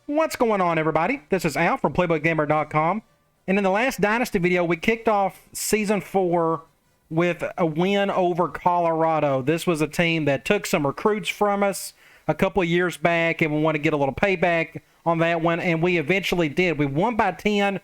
What's going on, everybody? This is Al from PlaybookGamer.com. And in the last Dynasty video, we kicked off Season 4 with a win over Colorado. This was a team that took some recruits from us a couple of years back, and we want to get a little payback on that one, and we eventually did. We won by 10.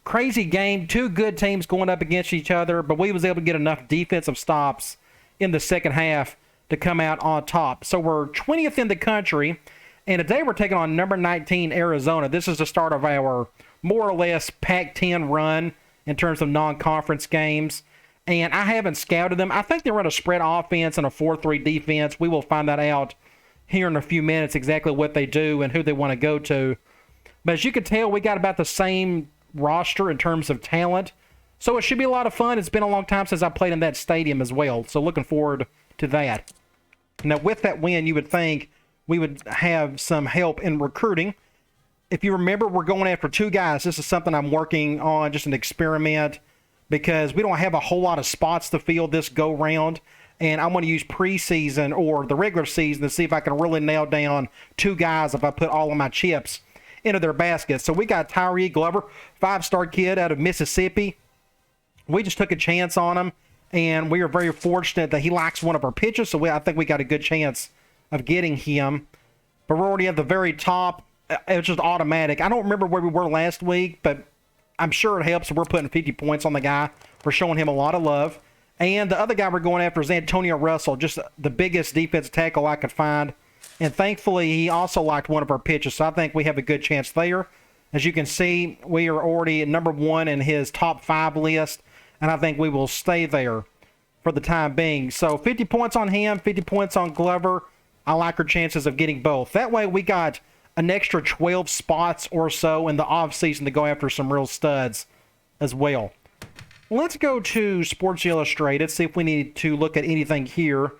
Crazy game. Two good teams going up against each other, but we was able to get enough defensive stops in the second half to come out on top. So we're 20th in the country, and today we're taking on number 19 Arizona. This is the start of our more or less Pac-10 run in terms of non-conference games, and I haven't scouted them. I think they run a spread offense and a 4-3 defense. We will find that out here in a few minutes, exactly what they do and who they want to go to. But as you can tell, we got about the same roster in terms of talent, so it should be a lot of fun. It's been a long time since I played in that stadium as well, so looking forward to that. Now, with that win, you would think we would have some help in recruiting. If you remember, we're going after two guys. This is something I'm working on, just an experiment, because we don't have a whole lot of spots to fill this go-round, and I'm going to use preseason or the regular season to see if I can really nail down two guys if I put all of my chips into their baskets. So we got Tyree Glover, 5-star kid out of Mississippi. We just took a chance on him, and we are very fortunate that he likes one of our pitches, so I think we got a good chance of getting him. But we're already at the very top. It's just automatic. I don't remember where we were last week, but I'm sure it helps if we're putting 50 points on the guy. We're showing him a lot of love. And the other guy we're going after is Antonio Russell, just the biggest defensive tackle I could find. And thankfully, he also liked one of our pitches, so I think we have a good chance there. As you can see, we are already at number 1 in his top 5 list, and I think we will stay there for the time being. So 50 points on him, 50 points on Glover. I like our chances of getting both. That way, we got an extra 12 spots or so in the offseason to go after some real studs as well. Let's go to Sports Illustrated, see if we need to look at anything here.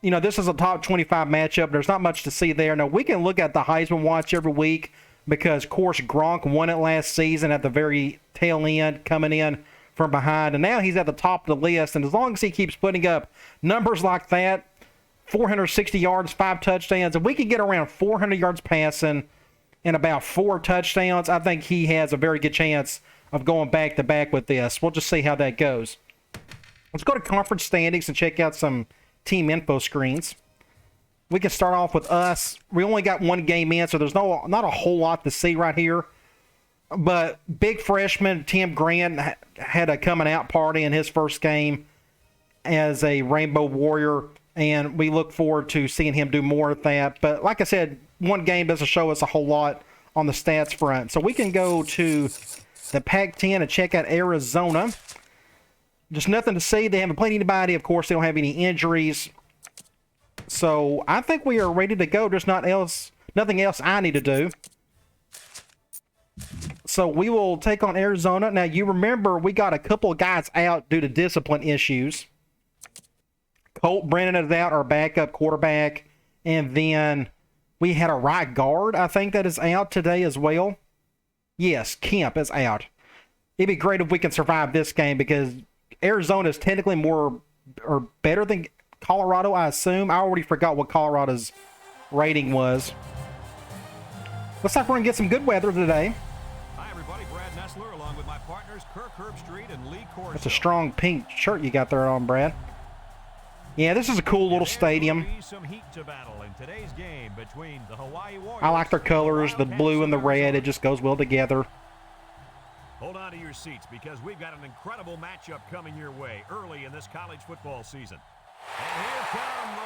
You know, this is a top 25 matchup. There's not much to see there. Now, we can look at the Heisman Watch every week because, of course, Gronk won it last season at the very tail end, coming in from behind. And now he's at the top of the list. And as long as he keeps putting up numbers like that, 460 yards, 5 touchdowns, and we can get around 400 yards passing and about 4 touchdowns, I think he has a very good chance of going back-to-back with this. We'll just see how that goes. Let's go to conference standings and check out some team info screens. We can start off with us. We only got one game in, so there's not a whole lot to see right here. But big freshman Tim Grant had a coming-out party in his first game as a Rainbow Warrior, and we look forward to seeing him do more of that. But like I said, one game doesn't show us a whole lot on the stats front. So we can go to the Pac-10 and check out Arizona. Just nothing to see. They haven't played anybody. Of course, they don't have any injuries. So I think we are ready to go. There's nothing else I need to do. So we will take on Arizona. Now, you remember we got a couple of guys out due to discipline issues. Colt Brennan is out, our backup quarterback. And then we had a right guard, I think, that is out today as well. Yes, Kemp is out. It'd be great if we can survive this game because Arizona is technically more or better than Colorado, I assume. I already forgot what Colorado's rating was. Looks like we're going to get some good weather today. Hi, everybody. Brad Nessler, along with my partners, Kirk Herbstreit and Lee Corso. That's a strong pink shirt you got there on, Brad. Yeah, this is a cool little stadium. I like their colors, the blue and the red. It just goes well together. Hold on to your seats because we've got an incredible matchup coming your way early in this college football season.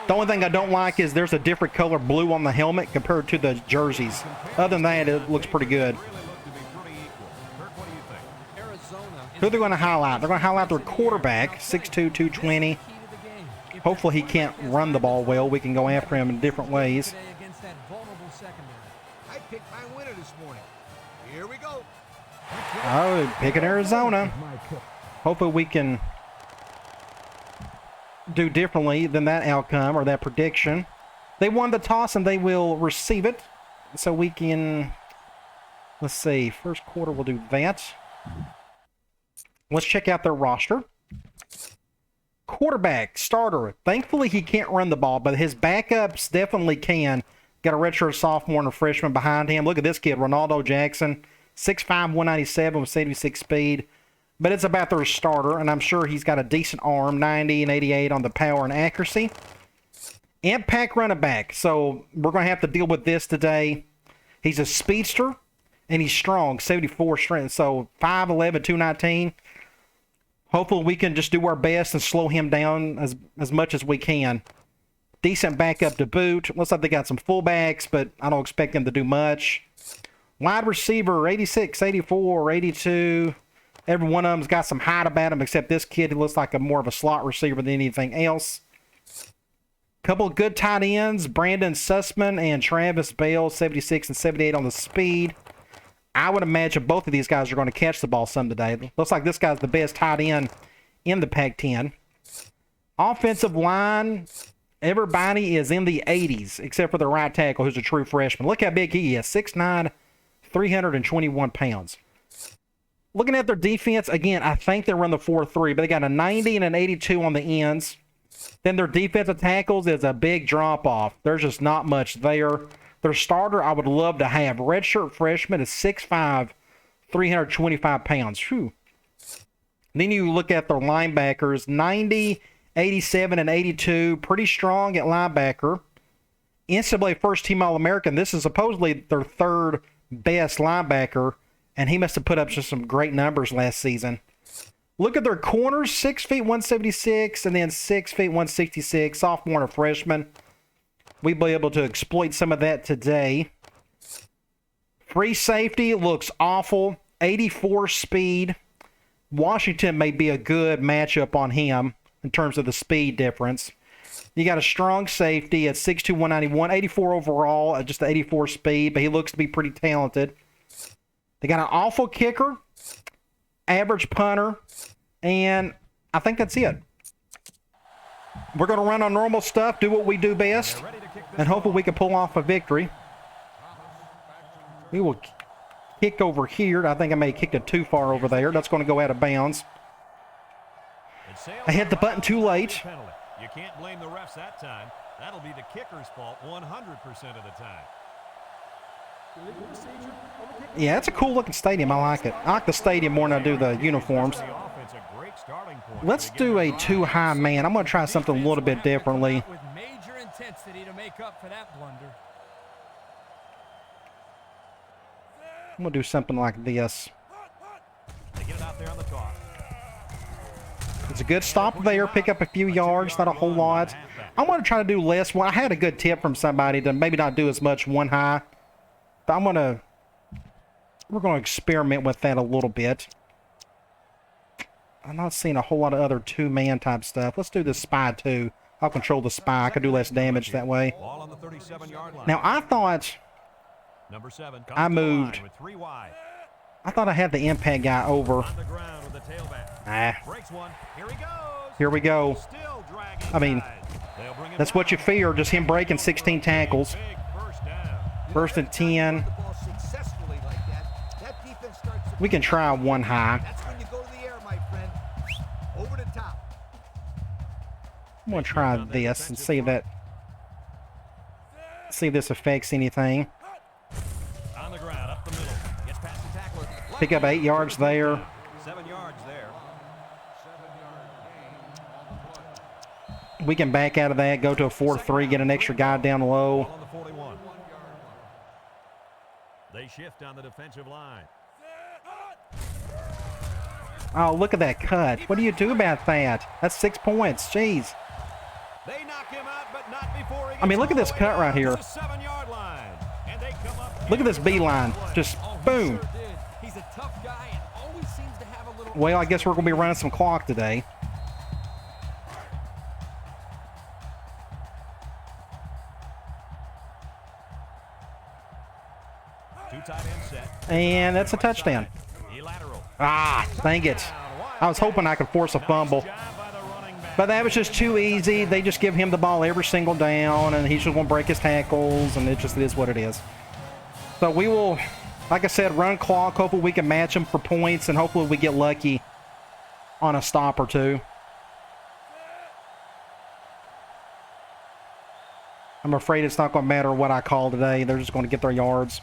The only thing I don't like is there's a different color blue on the helmet compared to the jerseys. Other than that, it looks pretty good. Who are they going to highlight? They're going to highlight their quarterback, 6'2", 220. Hopefully he can't run the ball well. We can go after him in different ways. I picked my winner this morning. Here we go. Oh, picking Arizona. Hopefully we can do differently than that outcome or that prediction. They won the toss and they will receive it. So we can, let's see, first quarter we'll do that. Let's check out their roster. Quarterback, starter. Thankfully, he can't run the ball, but his backups definitely can. Got a redshirt sophomore and a freshman behind him. Look at this kid, Ronaldo Jackson, 6'5", 197 with 76 speed. But it's about their starter, and I'm sure he's got a decent arm, 90 and 88 on the power and accuracy. Impact running back. So we're going to have to deal with this today. He's a speedster, and he's strong, 74 strength. So 5'11", 219. Hopefully we can just do our best and slow him down as much as we can. Decent backup to boot. Looks like they got some fullbacks, but I don't expect them to do much. Wide receiver, 86, 84, 82. Every one of them's got some height about him, except this kid who looks like more of a slot receiver than anything else. Couple of good tight ends, Brandon Sussman and Travis Bell, 76 and 78 on the speed. I would imagine both of these guys are going to catch the ball some today. Looks like this guy's the best tight end in the Pac-10. Offensive line, everybody is in the 80s, except for the right tackle, who's a true freshman. Look how big he is, 6'9", 321 pounds. Looking at their defense, again, I think they run the 4-3, but they got a 90 and an 82 on the ends. Then their defensive tackles is a big drop-off. There's just not much there. Their starter, I would love to have. Redshirt freshman is 6'5", 325 pounds. Whew. Then you look at their linebackers, 90, 87, and 82. Pretty strong at linebacker. NCAA first-team All-American. This is supposedly their third best linebacker, and he must have put up just some great numbers last season. Look at their corners, 6 feet 176, and then 6 feet 166, sophomore and a freshman. We'll be able to exploit some of that today. Free safety looks awful, 84 speed. Washington may be a good matchup on him in terms of the speed difference. You got a strong safety at 6'2", 191, 84 overall, just the 84 speed, but he looks to be pretty talented. They got an awful kicker, average punter, and I think that's it. We're going to run on normal stuff, do what we do best, and hopefully we can pull off a victory. We will kick over here. I think I may have kicked it too far over there. That's going to go out of bounds. I hit the button too late. You can't blame the refs that time. That'll be the kicker's fault 100% of the time. Yeah, it's a cool looking stadium. I like it. I like the stadium more than I do the uniforms. Let's do a too high man. I'm going to try something a little bit differently. With major intensity to make up for that blunder. I'm going to do something like this. They get it out there on the toss. It's a good stop there. Pick up a few yards, not a whole lot. I'm going to try to do less. Well, I had a good tip from somebody to maybe not do as much one high. But we're going to experiment with that a little bit. I'm not seeing a whole lot of other two-man type stuff. Let's do the spy two. I'll control the spy. I can do less damage that way. Ball on the 37-yard line. Now, I thought Number 7 I moved. with 3 wide. I thought I had the impact guy over. On the ground with the tailback. Breaks one. Here he goes. Here we go. Still dragging I mean, guys. They'll bring it that's what you fear, just him breaking 16 tackles. Big first down. First and 10. The ball successfully like that. That defense starts to We can try one high. That's when you go to the air, my friend. Over the top. I'm going to try this and see if this affects anything. On the ground, up the middle. Gets past the tackler. Pick up 8 yards there. 7 yards there. We can back out of that, go to a 4-3, get an extra guy down low. Ball on the 41. They shift on the defensive line. Oh, look at that cut. What do you do about that? That's 6 points. Jeez. They knock him out, but not before he I mean, look at gets this all the way cut right down to here. the 7-yard line. And they come up. Look at this beeline. Just Oh, he boom. sure did. He's a tough guy and always seems to have a little. Well, I guess we're going to be running some clock today. Two tight end set. And that's a touchdown. Lateral. Ah, dang it. I was hoping I could force a fumble. But that was just too easy. They just give him the ball every single down, and he's just going to break his tackles, and it just is what it is. So we will, like I said, run clock. Hopefully we can match them for points, and hopefully we get lucky on a stop or two. I'm afraid it's not going to matter what I call today. They're just going to get their yards.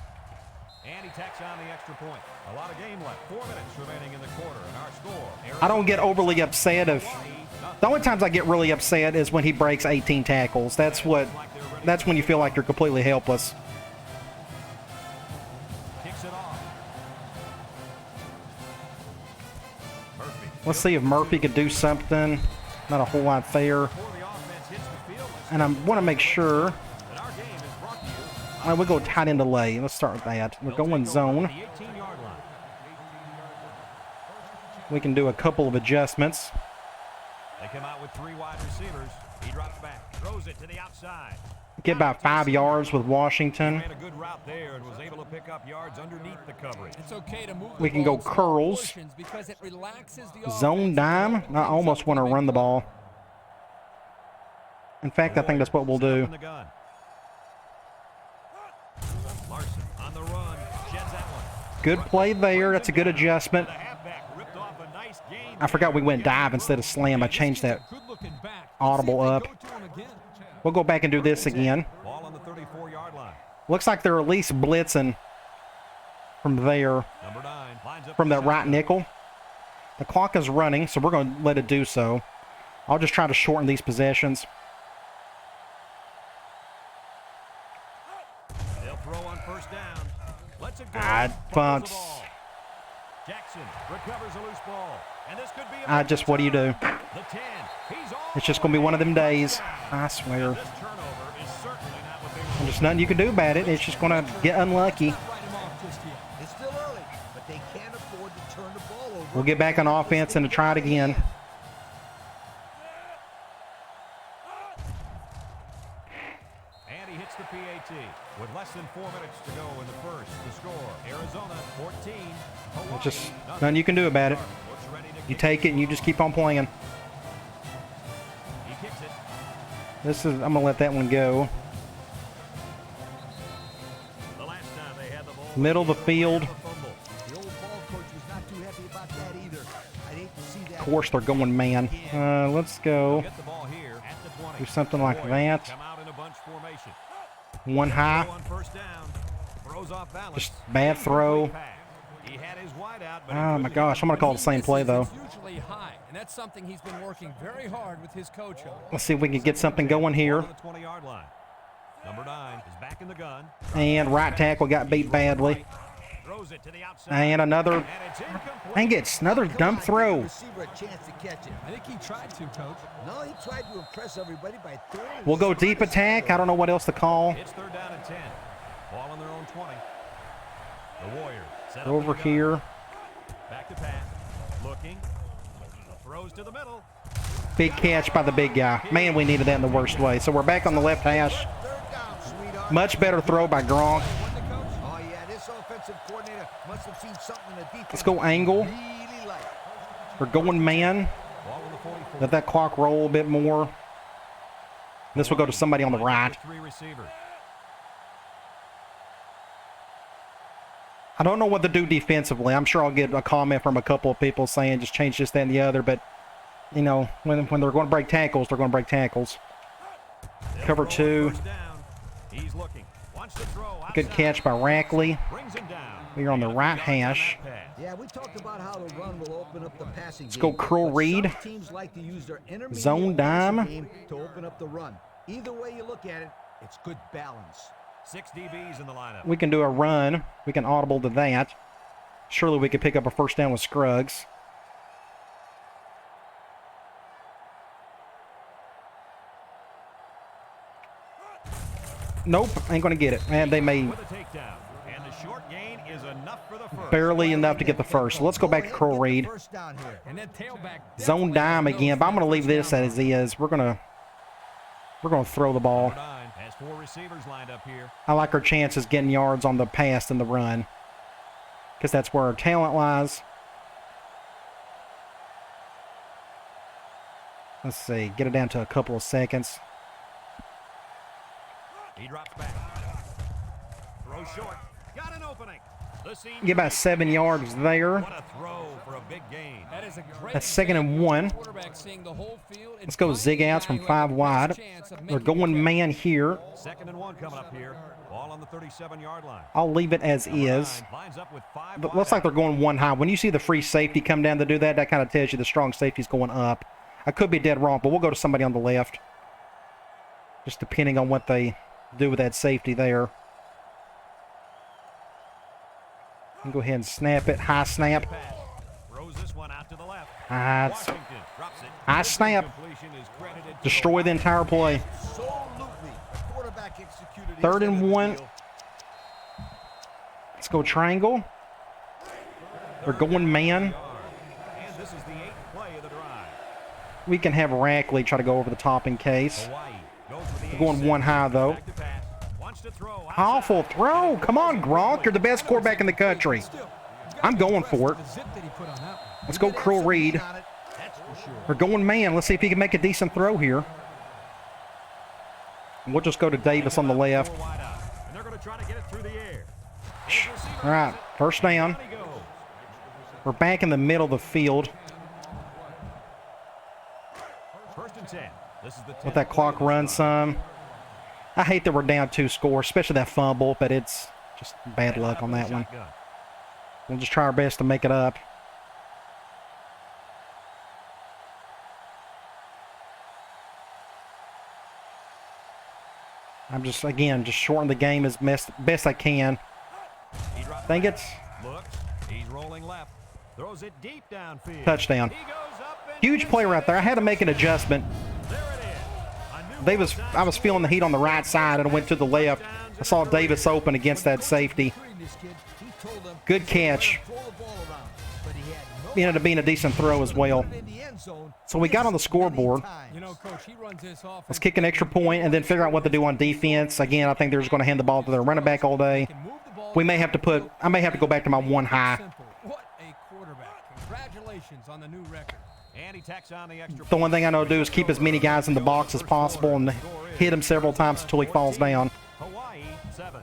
And he tacks on the extra point. A lot of game left. 4 minutes remaining in the quarter. And our score. I don't get overly upset if... The only times I get really upset is when he breaks 18 tackles. That's when you feel like you're completely helpless. Kicks it off. Murphy. Let's see if Murphy could do something. Not a whole lot there. Before the offense hits the field, And I want to make sure... that our game is brought to you. We'll go tight end delay. Let's start with that. We're going zone. The 18-yard line. We can do a couple of adjustments. They come out with 3 wide receivers. He drops back, throws it to the outside. Get about 5 yards with Washington. Ran a good route there and was able to pick up yards underneath the coverage. It's okay to move We the can ball go in small curls. portions because it relaxes the Zone offense. dime. I almost want to run the ball. In fact, I think that's what we'll Set up do. in the gun. Larson on the run. Sheds that one. Good play there. That's a good adjustment. The halfback ripped off a nice gain. I forgot we went dive instead of slam. I changed that Good looking back. audible Let's see up. if they go to him again. We'll go back and do this again. Ball on the 34-yard line. Looks like they're at least blitzing from there, Number 9 lines up from that the right shotgun. nickel. The clock is running, so we're going to let it do so. I'll just try to shorten these possessions. They'll throw on first down. Let's it go. Bunts. Fumbles the ball. Jackson recovers a loose ball. And this could be a What do you do? the 10. He's all It's just going to be one of them days. I swear. This turnover is certainly not what they were. There's nothing you can do about it. It's just going to get unlucky. Write him off just yet. It's still early, but they can't afford to turn the ball over. We'll get back on offense and try it again. And he hits the PAT with less than 4 minutes to go in the first. The score, Arizona 14, Hawaii Just nothing. nothing you can do about it. Looks ready to You kick. take it and you just keep on playing. He kicks it. I'm going to let that one go. The last time they had the ball. Middle of the field. The fumble. The old ball coach was not too happy about that either. I'd hate to see that. Of course, they're going man. Let's go. Get the ball here at the 20. Do something like Warriors that. Come out in a bunch formation. One high. Throw on first down. Throws off balance. Just bad throw. He had his wide out, but he Oh my couldn't gosh, I'm going to call the same play though. It's usually high, and that's something he's been working very hard with his coach on. Let's see if we can get something going here. on the 20-yard line. Number 9 is back in the gun. And right tackle got beat badly. Throws it to the outside. And another, And it's incomplete. dang it, another dumb throw. Receiver a chance to catch it. I think he tried to, Coach. No, he tried to impress everybody by throwing. We'll go deep attack. I don't know what else to call. It's third down and 10. Ball on their own 20. The Warriors set up in Over the gun. here. Back to pass. Looking. Throws to the middle. Big catch by the big guy. Man, we needed that in the worst way. So we're back on the left hash. Third down, sweetheart. Much better throw by Gronk. Oh yeah, this offensive coordinator must have seen something in the defense. Let's go angle. Really like. We're going man. Ball on the 44. Let that clock roll a bit more. This will go to somebody on the right. 3 receivers. I don't know what to do defensively. I'm sure I'll get a comment from a couple of people saying just change this, that, and the other. But, you know, when they're going to break tackles, they're going to break tackles. They'll Cover throw on 2. first down. He's looking. Wants to throw Good outside. catch by Rackley. Brings him down. We're on the right hash. Yeah, we talked about how the run will open up the passing Let's game. go curl but read. Some teams like to use their intermediate Zone passing dime. game to open up the run. Either way you look at it, it's good balance. 6 DBs in the lineup. We can do a run. We can audible to that. Surely we could pick up a first down with Scruggs. Nope, ain't going to get it. And they may With a takedown. And the short gain is enough for the first. barely enough to get the first. So let's go back to curl read. First down here. And that tailback Zone definitely dime has again, but I'm going to leave this as is. We're going to throw the ball. Number 9 has 4 receivers lined up here. I like our chances getting yards on the pass and the run, because that's where our talent lies. Let's see, get it down to a couple of seconds. He drops back. Throw short. Got an opening. The senior Get about 7 yards there. What a throw for a big gain. That is a great That's 2nd and 1. quarterback seeing the whole field and Let's go zig finding outs the guy from who had 5 the wide. best chance of They're making the going catch. man here. 2nd and 1 coming up here. Ball on the 37-yard line. I'll leave it as Number is. 9 lines up with 5 But wide looks like out. they're going 1 high. When you see the free safety come down to do that, that kind of tells you the strong safety's going up. I could be dead wrong, but we'll go to somebody on the left. Just depending on what they do with that safety there. Go ahead and snap it. High snap. Pass. Throws this one out to the left. Washington drops it. High snap. Completion is credited to Destroy the entire play. Absolutely. The quarterback executed his 3rd end of and the 1. deal. Let's go triangle. They're going man. And this is the 8th play of the drive. We can have Rackley try to go over the top in case. Hawaii goes with the They're going 8-6. 1 high, though. Back to pass. Wants to throw. Awful Outside. throw. Come on, Gronk. You're the best quarterback in the country. I'm going for it. The zip that he put on that one. Let's go Cruel Reed. On it, that's for sure. They're going man. Let's see if he can make a decent throw here. We'll just go to Davis on the left. 4 wide out. And they're going to try to get it through the air. All right, first down. Down he goes. We're back in the middle of the field. 1st and 10. This is the 10th Let that play clock of the run drive. some. I hate that we're down 2 scores, especially that fumble, but it's just bad luck on that one. Shotgun. We'll just try our best to make it up. I'm just, again, just shorten the game as best I can. He drops Think back. it's Looks. He's rolling left. Throws it deep downfield. touchdown. He goes up and Huge play right there. I had to make an adjustment. there it is. I was feeling the heat on the right side and I went to the left. I saw Davis open against that safety. Good catch. Ended up being a decent throw as well. So we got on the scoreboard. You know, Coach, he runs this offense. Let's kick an extra point and then figure out what to do on defense. Again, I think they're just going to hand the ball to their running back all day. I may have to go back to my 1 high. Simple. What a quarterback. Congratulations on the new record. And he tacks on the extra The one thing I know to do is keep as many guys in the box as possible and hit him several times until he falls down. Hawaii 7.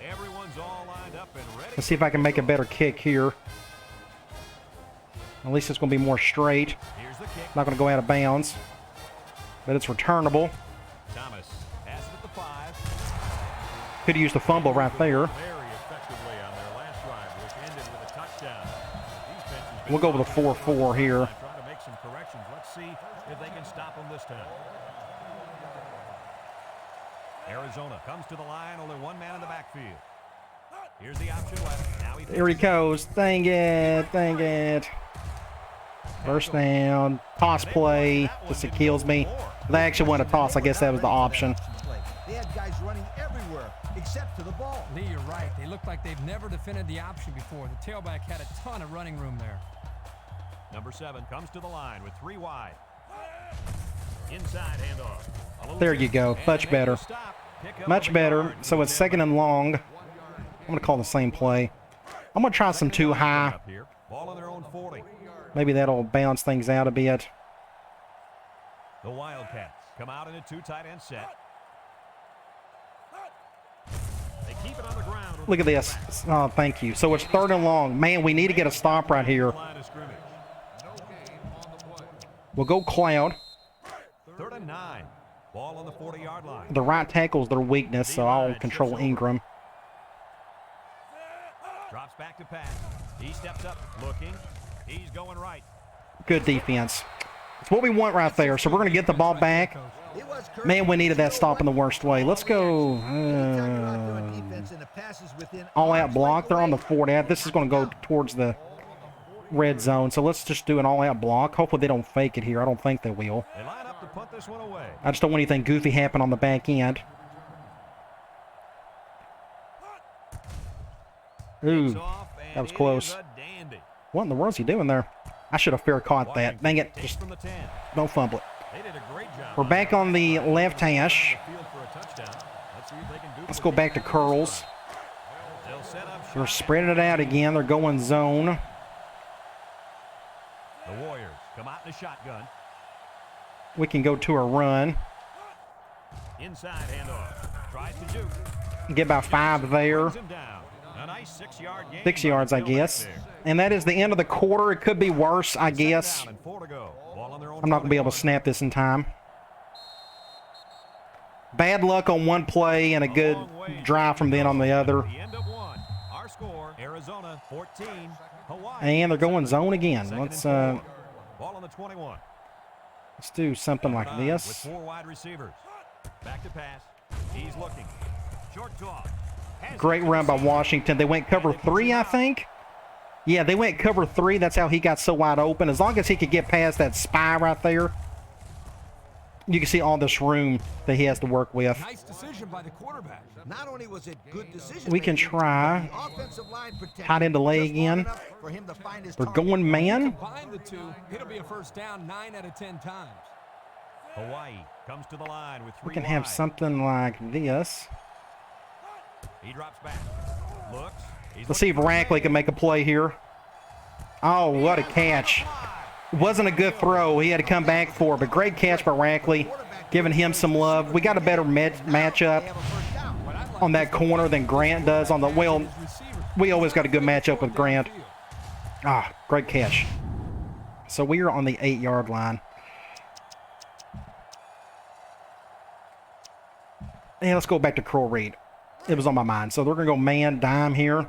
Everyone's all lined up and ready. Let's see if I can make a better kick here. At least it's going to be more straight. Here's the kick. Not going to go out of bounds. But it's returnable. Thomas has it at the 5. Could have used the fumble right there. Very effectively on their last drive, which ended with a touchdown. Defense has been We'll go with a 4-4 here. trying to make some corrections. Let's see if they can stop them this time. Arizona comes to the line, only 1 man in the backfield. Here's the option left. Now Here he goes. Dang it. Dang it. First down. Toss play. Just it kills me. They actually won a toss. I guess that was the option. They had guys running everywhere except to the ball. Lee, you're right. They look like they've never defended the option before. The tailback had a ton of running room there. Number 7 comes to the line with 3 wide. Inside handoff. A little There you go. and Much they better. stop. Pick up Much a better. yard So to it's the 2nd and long. I'm going to call the same play. I'm going to try some tailback. 2 high. Up here. Ball on their own 40. Maybe that'll balance things out a bit. The Wildcats come out in a 2 tight end set. They keep it on the ground. Look at this. Oh, thank you. So it's 3rd and long. Man, we need to get a stop right here. Line of scrimmage. We'll go Cloud. 3rd and 9. Ball on the 40-yard line. The right tackle's their weakness, so I'll control Ingram. Drops back to pass. He steps up, looking. He's going right. Good defense. It's what we want right there. So we're going to get the ball back. It was Kirk. Man, we needed that stop in the worst way. Let's go. Anytime you're out there on defense and the pass is within All out arm's block. length They're on the away, 40. This is going to go towards the red zone. So let's just do an all out block. Hopefully they don't fake it here. I don't think they will. They line up to punt this one away. I just don't want anything goofy happen on the back end. Ooh, Off, and that was it close. is a dandy. What in the world is he doing there? I should have fair caught that. Dang it. Takes Just from the 10. don't fumble it. They did a great job. We're back on the left hash. Field for a touchdown. Let's see if they can Let's go back to curls. They'll set up They're shop. spreading it out again. They're going zone. The Warriors come out in a shotgun. We can go to a run. Inside handoff. Tries to juke. Get about 5 there. Brings him down. A nice 6-yard gain. 6 yards, I guess. And that is the end of the quarter. It could be worse, I guess. And 4 to go. Ball on their own I'm not going to be able to snap this in time. Bad luck on one play and a good drive from then on the other. The end of one. Our score, Arizona 14, Hawaii. And they're going zone again. Let's ball on the 21. let's do something like With this. 4 wide receivers. Back to pass. He's looking. Short toss. Great run by Washington. They went cover 3, I think. Yeah, they went cover 3. That's how he got so wide open. As long as he could get past that spy right there, you can see all this room that he has to work with. Nice decision by the quarterback. Not only was it good decision We can making, try. but the offensive line protected Tight end delay just long again. enough for him to find his They're target. going man. Combine the two, it'll be a first down 9 out of 10 times. Hawaii comes to the line with 3 We can have wide. something like this. He drops back. Looks. He's Let's see if looking for Rackley can make a play here. Oh, what a catch. Wasn't a good throw. He had to come back for it, but great catch by Rackley, giving him some love. We got a better matchup on that corner than Grant does on the, well, we always got a good matchup with Grant. Ah, great catch. So we are on the 8-yard line. And let's go back to Curl Reed. It was on my mind. So they're going to go man dime here.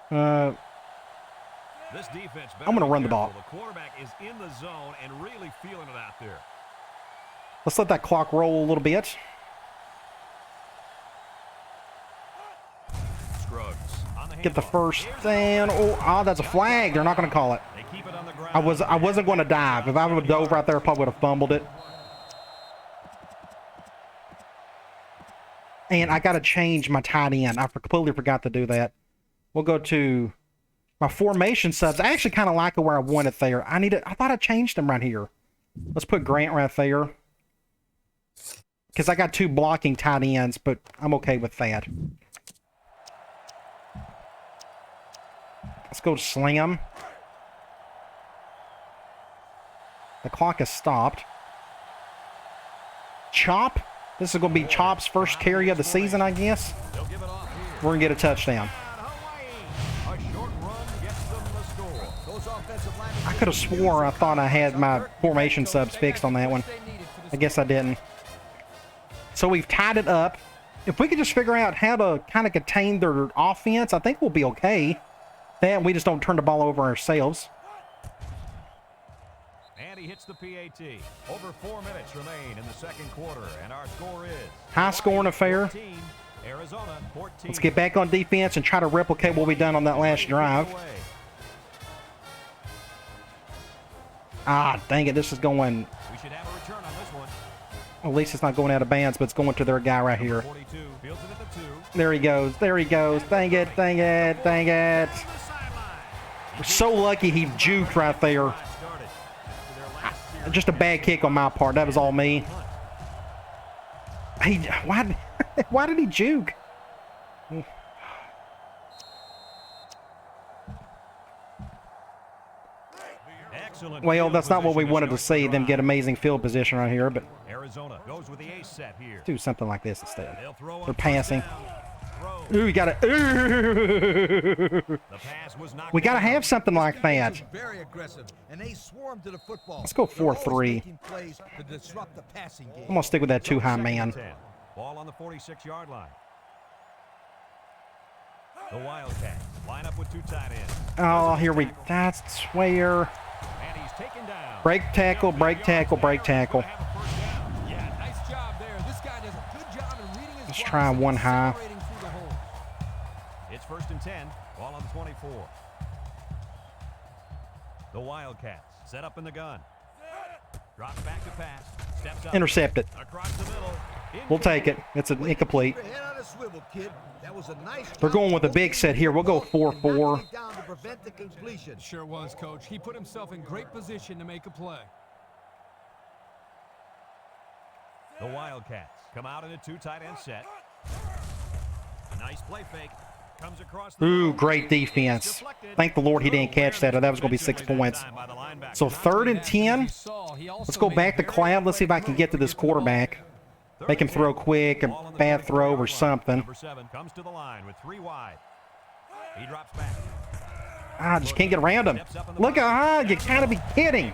This defense I'm going to run the ball. The quarterback is in the zone and really feeling it out there. Let's let that clock roll a little bit. Scruggs on the Get the handoff. first down. Oh, that's a flag. They're not going to call it. They keep it on the ground. I wasn't going to dive. If I would have dove right there, I probably would have fumbled it. And I got to change my tight end. I completely forgot to do that. We'll go to my formation subs. I actually kind of like it where I want it there. I thought I changed them right here. Let's put Grant right there. Because I got 2 blocking tight ends, but I'm okay with that. Let's go Slam. The clock has stopped. Chop. This is going to be Chop's first carry of the season, I guess. They'll give it off here. We're going to get a touchdown. Hawaii. A short run gets them the score. Those offensive linemen I could have swore I thought I had my formation subs fixed on that one. I guess I didn't. So we've tied it up. If we could just figure out how to kind of contain their offense, I think we'll be okay. Then we just don't turn the ball over ourselves. And he hits the PAT. Over 4 minutes remain in the second quarter, and our score is High scoring affair. 14, Arizona 14. Let's get back on defense and try to replicate what we done on that last drive. Ah, dang it. This is going... We should have a return on this one. At least it's not going out of bounds, but it's going to their guy right here. 42 fields it at the 2. There he goes. There he goes. Dang it. Dang it. Dang it. To the sideline. We're so lucky he juked right there. Started after their last series. Just a bad kick on my part. That was all me. Why did he juke? Excellent Well, field that's not what we position to wanted to start see. the Them get drive. amazing field position right here, but Arizona goes with the ace set here. do something like this instead. They'll throw on They're first passing. down. Throw. Ooh, we got to. The pass was knocked We got to down. have something like that. was very aggressive, and they swarmed to the football. Let's go They're always 4-3. making plays to disrupt the passing game. I'm gonna stick with that too high Second man. and 10. Ball on the 46-yard line. The Wildcats line up with 2 tight ends. Oh, here we. That's where. And he's taken down. Break tackle, break tackle, break tackle. Have a first down. Yeah, nice job there. This guy does a good job in reading his Let's blocks try and one high. accelerating through the holes. It's first and 10. Ball on the 24. The Wildcats set up in the gun. Drops back to pass. Steps up. Intercepted. Across the middle. We'll take it. It's an incomplete. Keep your head on a swivel, kid. That was a nice They're job going with a big set here. We'll go knocking 4-4. it down to prevent the completion. Sure was, Coach. He put himself in great position to make a play. The Wildcats come out in a 2 tight end set. Nice play fake. Comes across the Ooh, middle. great defense. Thank the Lord he didn't catch that, or that was going to be 6 points. By the linebacker. So 3rd and 10. Let's go back to Cloud. Let's see if I can get to this quarterback. Make him throw quick, a bad throw or something. Number 7 comes to the line with 3 wide. He drops back. I just can't get around him. Look at you gotta be kidding.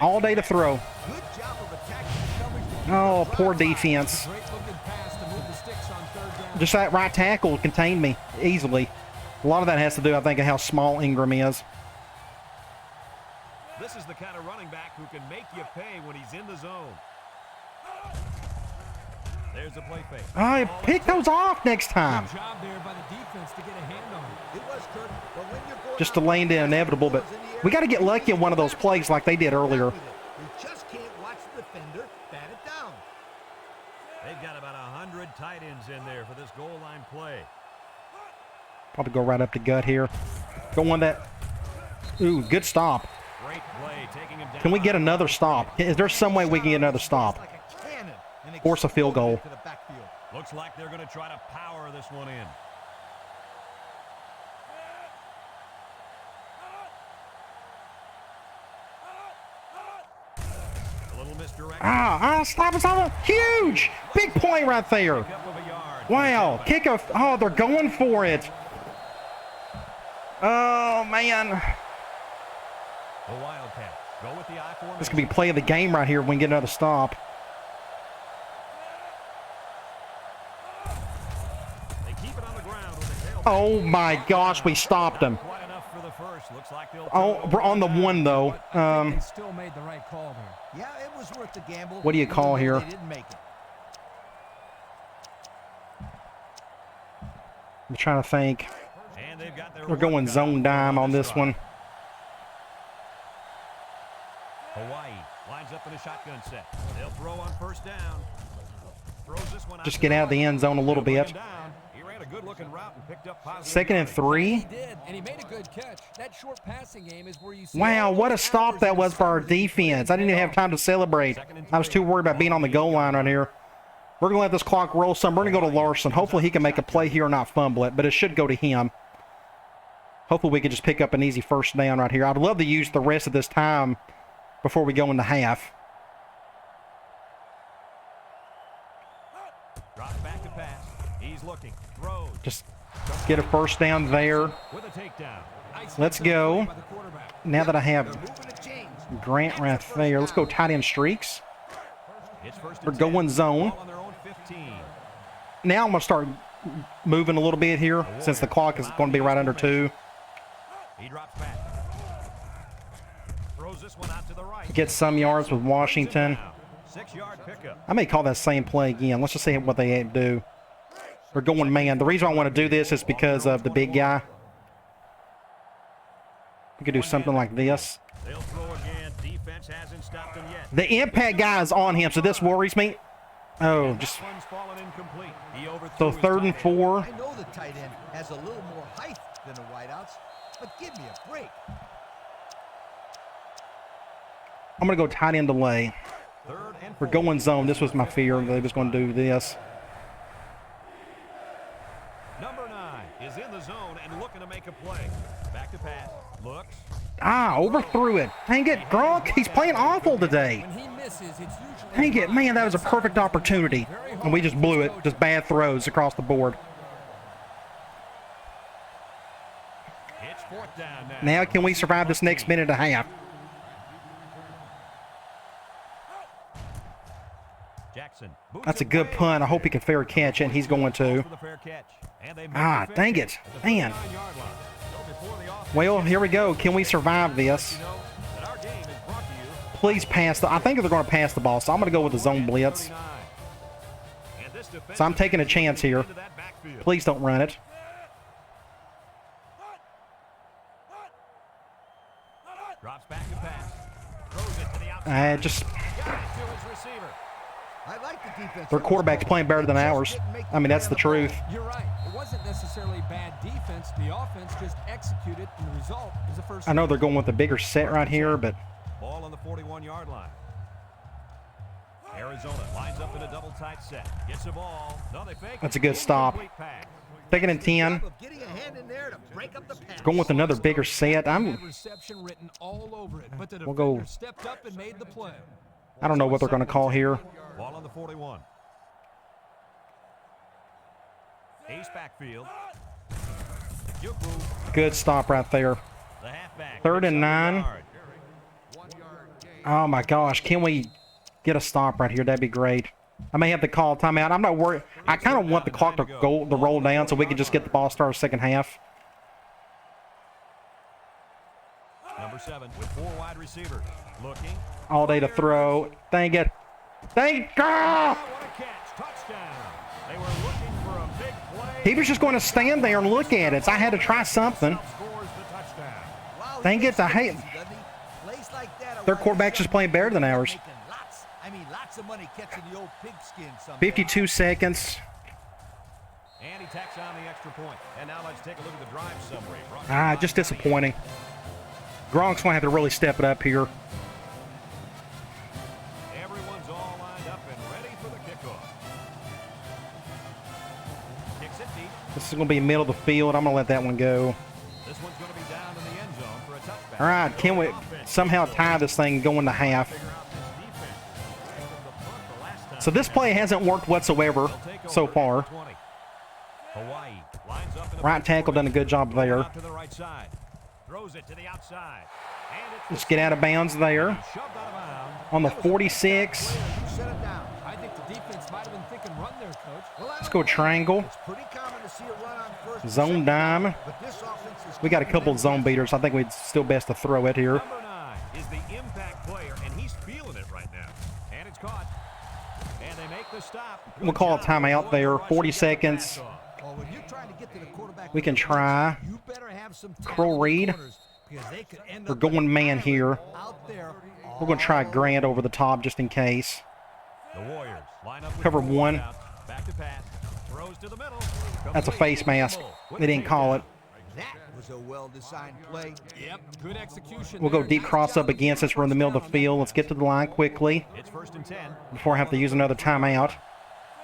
All day to throw. Good job of attacking the coverage. Oh, poor defense. Great looking pass to move the sticks on 3rd down. Just that right tackle contained me easily. A lot of that has to do, I think, of how small Ingram is. This is the kind of running back who can make you pay when he's in the zone. There's a play fake. Oh, pick those off next time. Good job there by the defense to get a hand on it. It was, Kurt, but when you're going Just delaying the inevitable, but we got to get lucky in one of those plays like they did earlier. You just can't watch the defender bat it down. They've got about 100 tight ends in there for this goal line play. Probably go right up to gut here. Go on that. Ooh, good stop. Great play, taking him down. Can we get another stop? Is there some way we can get another stop? Like a cannon and Force a field goal. explode into the backfield. Looks like they're going to try to power this one in. A little misdirection. Stop us on a huge, big play right there. Pickup of a yard. Wow, kickoff. Oh, they're going for it. Oh, man. The Wildcats go with the I formation. This could be play of the game right here if we can get another stop. They keep it on the ground with the tailback. Oh, my gosh, we stopped him. Quite enough for the first. Looks like they'll Oh, we're on the one, though. I think they still made the right call there. Yeah, it was worth the gamble. What do you even call though here? They didn't make it. I'm trying to think. And they've got their We're going work zone done dime on this drive. one. Hawaii lines up in a shotgun set. They'll throw on 1st down. Throws this one out Just to get the out of the right. end zone a little They'll bring bit. him down. He ran a good-looking route and picked up positive 2nd and yards. 3. He did, and he made a good catch. That short passing game is where you see Wow, all what a those stop hours that and was for our summers he put in defense. I didn't even have time to celebrate. 2nd and I was too worried about being on the goal line right here. We're going to let this clock roll some. We're going to go to Larson. Hopefully he can make a play here and not fumble it, but it should go to him. Hopefully we can just pick up an easy 1st down right here. I'd love to use the rest of this time before we go into half. Drops back to pass. He's looking. Throws. Just get a 1st down there. With a takedown. Nice Let's hit to the go. play by the quarterback. Now that I They're have moving to change. Grant right there, let's go tight end streaks. It's 1st We're and going 10. zone. Ball on their own 15. Now I'm going to start moving a little bit here since the clock is going to be right under 2. He drops back. Throws this one out to the right. Get some yards with Washington. 6-yard pickup. I may call that same play again. Let's just see what they do. We're going man. The reason I want to do this is because of the big guy. We could do something like this. They'll throw again. Defense hasn't stopped them yet. The impact guy is on him, so this worries me. Oh, just One's fallen incomplete. He so overthrew his 3rd and tight end. 4. I know the tight end has a little more height than the wideouts, but give me a break. I'm going to go tight end delay. 3rd and We're 4. going zone. This was my fear. They was going to do this. Number 9 is in the zone and looking to make a play. Back to pass. Looks. Overthrew it. Dang it, Gronk. He's playing awful today. When he misses, it's usually Dang it, man, that was a perfect opportunity. And we just blew it. Just bad throws across the board. It's 4th down now. Now can we survive this next minute and a half? Jackson. That's a good punt. I hope he can fair catch it, and he's going to. Dang it. Man. Well, here we go. Can we survive this? Please pass. I think they're going to pass the ball, so I'm going to go with the zone blitz. So I'm taking a chance here. Please don't run it. Drops back to pass. Throws it to the outside. Just Got it to his receiver. I like the defense. their quarterback's playing better than ours. I mean, that's the truth. You're right. It wasn't necessarily bad defense. The offense just executed, and the result is a first. I know they're going with a bigger set right here, but Ball on the 41-yard line. Arizona lines up in a double tight set. Gets the ball. No, they fake. That's a good stop. Incomplete pass. 2nd and 10. Getting a hand in there to break up the pass. Going with another bigger set. Had reception written all over it, but the We'll go- defender stepped up and made the play. I don't know what they're going to call here. Ball on the 41. Ace backfield. Good stop right there. The halfback. 3rd and 9. Oh my gosh, can we get a stop right here? That'd be great. I may have to call a timeout. I'm not worried. I kind of want the clock to roll down so we can just get the ball started second half. Number 7 with 4 wide receivers. Looking. All day to throw. Dang it. Dang God! What a catch. Touchdown. They were looking for a big play. He was just going to stand there and look at it. So I had to try something. Scores the touchdown. Wow, Dang it, I hate. Plays like that are Their why quarterback's just playing better than ours. making lots of money catching the old pigskin someday. 52 seconds. And he tacks on the extra point. And now let's take a look at the drive summary. Just disappointing. Gronk's going to have to really step it up here. Everyone's all lined up and ready for the kickoff. Kicks it deep. This is going to be middle of the field. I'm going to let that one go. This one's going to be down in the end zone for a touchback. All right, can we somehow tie this thing going to half? So this play hasn't worked whatsoever so far. Hawaii lines up in the Right tackle done a good job there. to the right side. Throws it to the outside. And it's Let's get out of bounds there. shoved out of bounds. On the 46. Set it down. I think the defense might have been thinking run there, Coach. Well, Let's go triangle. it's pretty common to see a run on first and Zone second dime. down, but this offense is We got a couple of zone beaters. I think we'd still best to throw it here. Number 9 is the impact player, and he's feeling it right now. And it's caught. And they make the stop. We'll call a timeout there. 40 seconds. Well, when you're trying to get to the quarterback, We can try. you better have some Crow Reed. because they could end We're up going man here. out there. We're going to try Grant over the top just in case. The Warriors line up with Cover 4 one. wideouts. Back to pass. Throws to the middle. That's a face mask. They didn't call it. That was a well-designed play. Yep, good execution. We'll go there. deep cross up again since we're in the middle of the field. Let's get to the line quickly It's 1st and 10. before I have to use another timeout.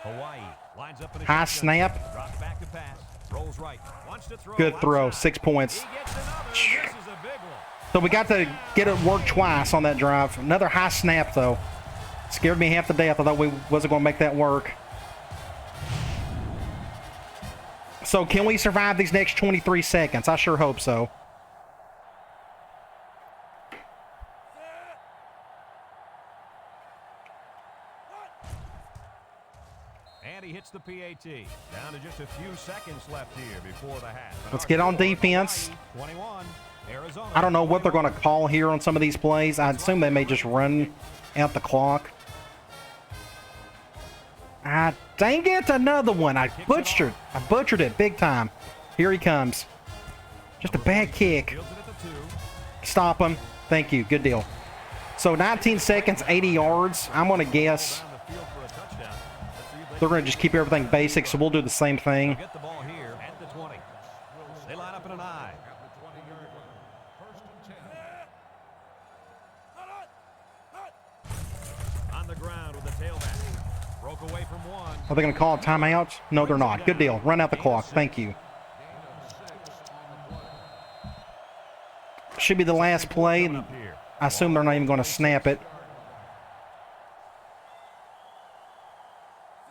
Hawaii lines up in a High shotgun. snap. Drops back to pass. Rolls right. Wants to throw. Good throw. outside. 6 points. He gets another. This is a big one. So we got to get it work twice on that drive. Another high snap, though. Scared me half to death. I thought we wasn't going to make that work. So can we survive these next 23 seconds? I sure hope so. And he hits the PAT. Down to just a few seconds left here before the half. And Let's our get on score, defense. Hawaii, 21. Arizona. I don't know what they're going to call here on some of these plays. I assume they may just run out the clock. Dang it, another one. I butchered it big time. Here he comes. Just a bad kick. Fields it at the 2. Stop him. Thank you. Good deal. So 19 seconds, 80 yards. I'm going to guess On the field for a touchdown. Let's see if they they're going to just keep everything basic, so we'll do the same thing. get the ball here at the 20. They line up in an I. On the ground with the tailback. Broke away from one. Are they going to call a timeout? No, they're not. Good deal. Run out the clock. Thank you. Should be the last play. Up here. I assume they're not even going to snap it.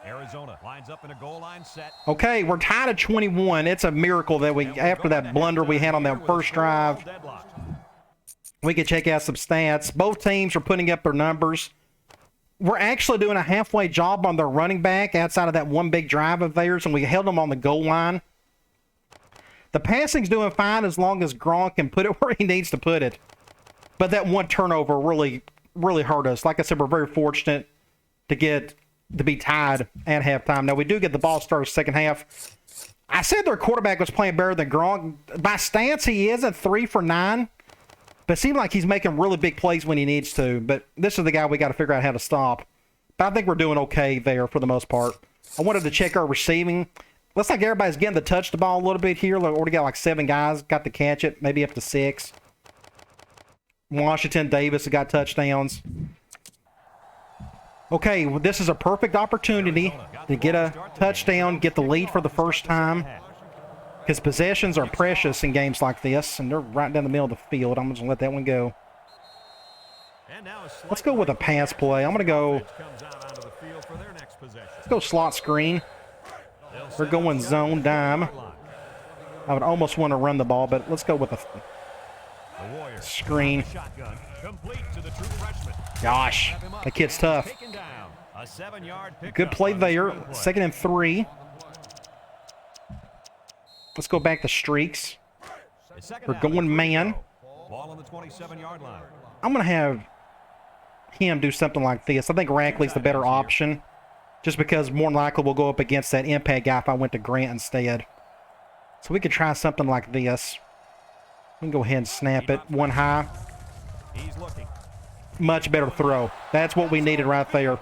Arizona lines up in a goal line set. Okay, we're tied at 21. It's a miracle that we, after that blunder we had on that first drive, we could check out some stats. Both teams are putting up their numbers. We're actually doing a halfway job on their running back outside of that one big drive of theirs, and we held them on the goal line. The passing's doing fine as long as Gronk can put it where he needs to put it. But that one turnover really, really hurt us. Like I said, we're very fortunate to be tied at halftime. Now, we do get the ball started second half. I said their quarterback was playing better than Gronk. By stance, he is at 3 for 9. But it seems like he's making really big plays when he needs to. But this is the guy we got to figure out how to stop. But I think we're doing okay there for the most part. I wanted to check our receiving. Looks like everybody's getting to touch the ball a little bit here. We already got like 7 guys got to catch it, maybe up to 6. Washington, Davis have got touchdowns. Okay, well, this is a perfect opportunity to get a touchdown, get the lead for the first time. Because possessions are precious in games like this, and they're right down the middle of the field. I'm just going to let that one go. And now a slight Let's go with a pass play. I'm going to go, comes out onto the field for their next possession. let's go slot screen. We're going zone dime. I would almost want to run the ball, but let's go with a The Warriors screen. shotgun complete to the true freshman. Gosh, that kid's tough. Taken down. A 7-yard pickup Good play on the there. screen play. 2nd and 3. Let's go back to streaks. It's second We're down, going and 3 to man. go. Ball on the 27-yard line. I'm going to have him do something like this. I think Rackley's the better option, just because more than likely we'll go up against that impact guy if I went to Grant instead. So we could try something like this. We can go ahead and snap it. One high. He's looking. Much better throw. That's what we needed right there.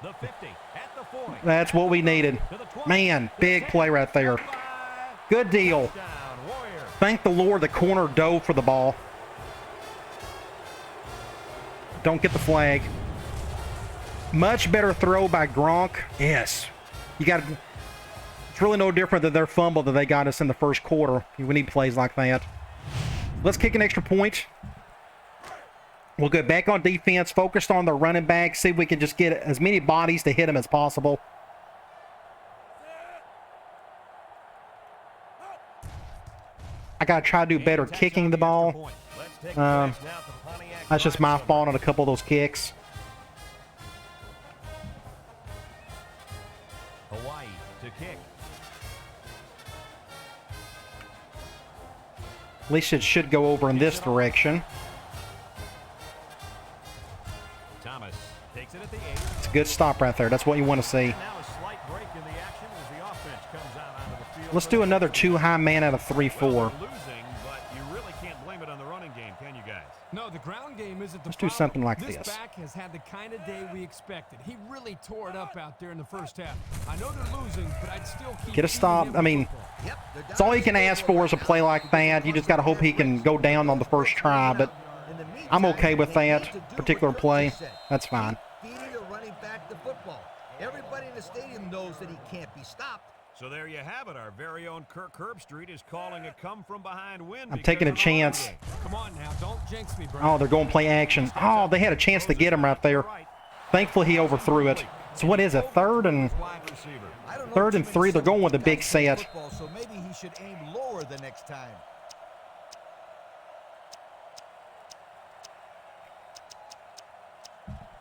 The 50 at the 40. That's what we needed. To the 20. Man, big play right there. Good deal. Down, Warriors. Thank the Lord the corner dove for the ball. Don't get the flag. Much better throw by Gronk. Yes. You got to... It's really no different than their fumble that they got us in the first quarter. We need plays like that. Let's kick an extra point. We'll go back on defense, focused on the running back, see if we can just get as many bodies to hit him as possible. I got to try to do better kicking the ball. That's just my fault on a couple of those kicks. Hawaii to kick. At least it should go over in this direction. Thomas takes it at the 8. It's a good stop right there. That's what you want to see. And now a slight break in the action as the offense comes out onto the field. Let's do another 2 high man out of 3-4. Well, they're losing, but you really can't blame it on the running game, can you guys? No, the ground game isn't the Let's do problem. something like this. this. Back has had the kind of day we expected. He really tore it up out there in the first half. I know they're losing, but I'd still keep Get a stop. I mean, it's all you can ask for is a play like that. You just got to hope he can go down on the first try, but I'm okay with that particular play. That's fine. Feeding the running back the football. Everybody in the stadium knows that he can't be stopped. So there you have it. Our very own Kirk Herbstreit is calling a come-from-behind win. I'm taking a because of the run chance. game. Come on now, don't jinx me, bro. Oh, they're going to play action. Oh, they had a chance to get him right there. Thankfully, he overthrew it. So what is it? Third and Wide receiver. I don't know Third too and many 3. They're going with a big guys in set. football, so maybe he should aim lower the next time.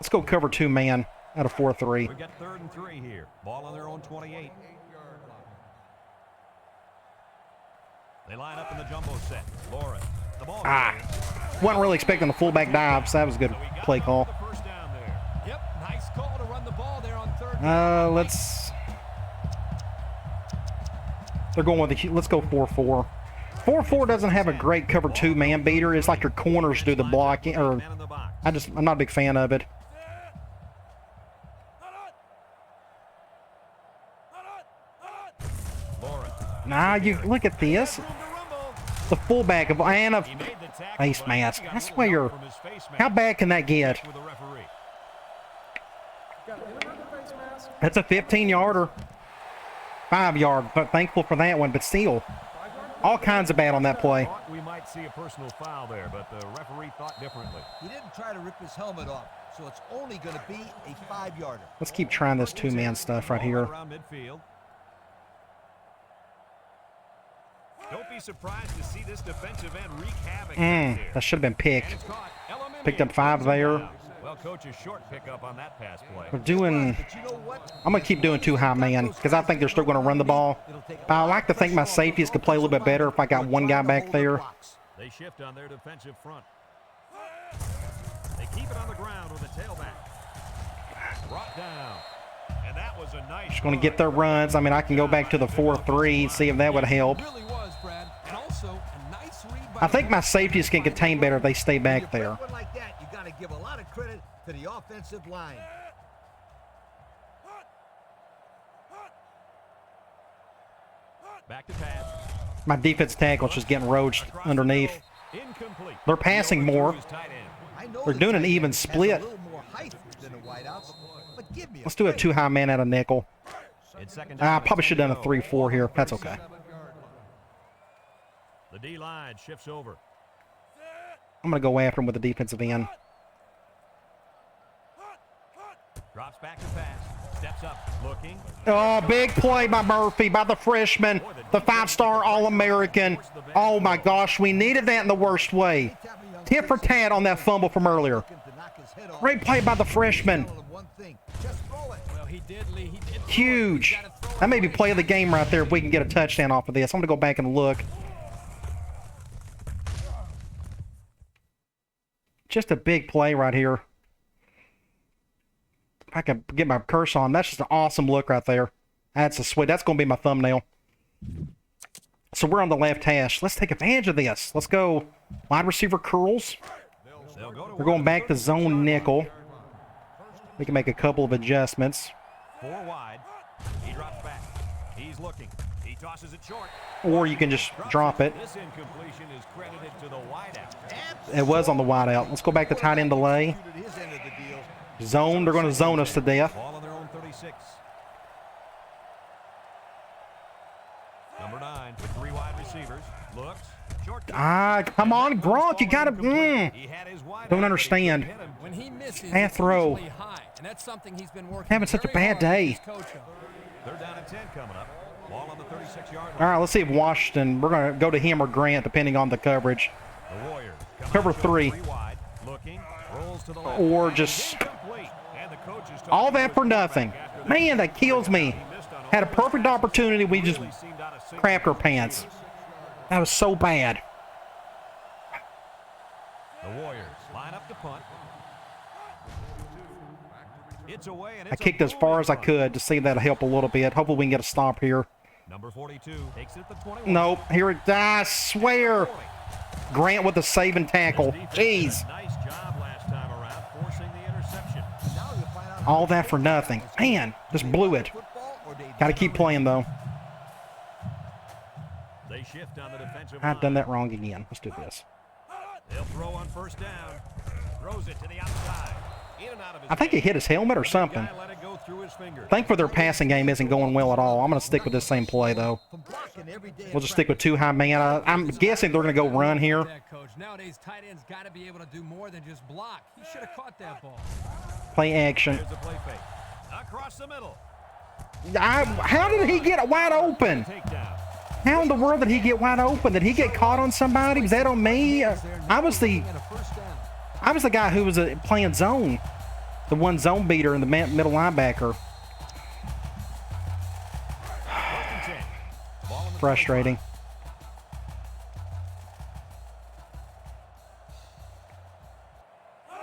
Let's go cover 2 man out of 4-3. We've got 3rd and 3 here. Ball on their own 28. They line up in the jumbo set. Laura, the ball. Wasn't really expecting the fullback dive, so that was a good So we got play call. the first down there. Yep, nice call to run the ball there on 3rd down. Let's... They're going with the... Let's go 4-4. 4-4 doesn't have a great cover 2 man beater. It's like your corners do the blocking, or... Man in the box. I'm not a big fan of it. Laura. Nah, you look at this. Room to rumble. The fullback of Anna He made the tackle, face but mask. he got I a little swear. help from his face mask. How bad can that get? With the referee. That's a 15-yarder. 5-yard, but thankful for that one, but still. All kinds of bad on that play. Thought we might see a personal foul there, but the referee thought differently. He didn't try to rip his helmet off, so it's only going to be a 5-yarder. Let's keep trying this 2-man stuff right here. Around midfield. Don't be surprised to see this defensive end wreak havoc back there. That should have been And picked. it's caught. Elamimian Picked up 5 there. Well, coach, a short pickup on that pass play. We're doing... But you know what? I'm going to keep doing 2 high man because I think they're still going to run the ball. But I like to think my safeties could play a little bit better if I got one guy back there. They shift on their defensive front. They keep it on the ground with a tailback. Brought down. And that was a nice Just going to get their runs. I mean, I can go back to the 4-3, see if that would help. Really was, Brad. And also a nice read by I think my safeties can contain better if they stay back When you there. break one like that, you got to give a lot of credit to the offensive line. back to pass. My defense tackle's just getting roached underneath. Incomplete. They're passing more. Tight end. I know They're the doing an tight even end has split. A little more height than the wideouts, but give me Let's do a 2 high man out of nickel. It's second I down. probably should have done a 3-4 here. That's okay. The D line shifts over. I'm going to go after him with the defensive end. Drops back to pass. Steps up. Looking. Oh, big play by Murphy, by the freshman, the 5-star All-American. Oh, my gosh, we needed that in the worst way. Tit for tat on that fumble from earlier. Great play by the freshman. Huge. That may be play of the game right there if we can get a touchdown off of this. I'm going to go back and look. Just a big play right here. If I can get my cursor on, that's just an awesome look right there. That's a sweet. That's going to be my thumbnail. So we're on the left hash. Let's take advantage of this. Let's go wide receiver curls. We're going back to zone nickel. We can make a couple of adjustments. 4 wide. He drops back. He's looking. He tosses it short. Or you can just drop it. This incompletion is credited to the wideout. It was on the wideout. Let's go back to tight end delay. Zone. They're going to zone us to death. Ball on their own 36. Number 9 with 3 wide receivers. Looks. Short. Come on, Gronk. You got to. He had his wideout. Don't understand. When he misses, Bad throw. it's high, and that's something he's been working Having such a very bad hard day. with his coach on. 3rd down and 10 coming up. Ball on the 36-yard line. All right, let's see if Washington. We're going to go to him or Grant, depending on the coverage. The Warriors Cover 3. wide, looking, rolls to the left. Or just Incomplete. And the coach is all that for nothing. Man, that kills me. Had a perfect opportunity. We just crapped our pants. That was so bad. The Warriors line up to punt. It's away and I it's kicked as far as I could to see if that'll help a little bit. Hopefully we can get a stop here. Number 42 takes it at the 21. Nope. Here it. I swear. Grant with a saving tackle. Jeez. Nice job last time around forcing the interception. All that for nothing. Man, just blew it. Got to keep playing, though. They shift on the defensive I've done line. that wrong again. Let's do this. They'll throw on 1st down. Throws it to the outside. In and out of his I think he hit his helmet or something. guy let it go through his fingers. Thankfully, their passing game isn't going well at all. I'm going to stick with this same play, though. We'll just stick with 2 high man. I'm guessing they're going to go run here. Coach. Nowadays, tight ends got to be able to do more than just block. He should have caught that ball. Play action. There's a play fake. Across the middle. How did he get wide open? Takedown. How in the world did he get wide open? Did he get caught on somebody? Was that on me? I was the guy who was playing zone. The one zone beater and the middle linebacker. Frustrating.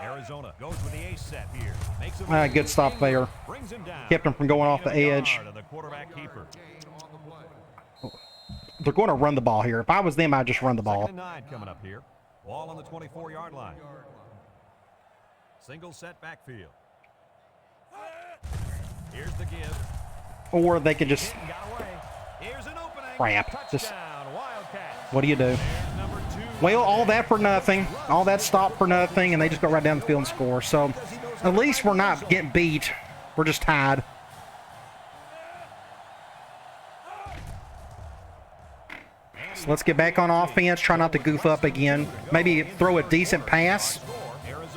Arizona goes with the ace set here. Makes him Good stop there. brings him down. Kept him from going off the edge. And the quarterback keeper. They're going to run the ball here. If I was them, I'd just run the ball. 2nd and 9 coming up here. Ball on the 24-yard line. Single set backfield. Here's the give. Or they could just, Got away. Here's an opening. crap. Just, Touchdown, Wildcats. what do you do? There's number 2. Well, all that for nothing. All that stop for nothing, and they just go right down the field and score. So at least we're not getting beat. We're just tied. So let's get back on offense. Try not to goof up again. Maybe throw a decent pass.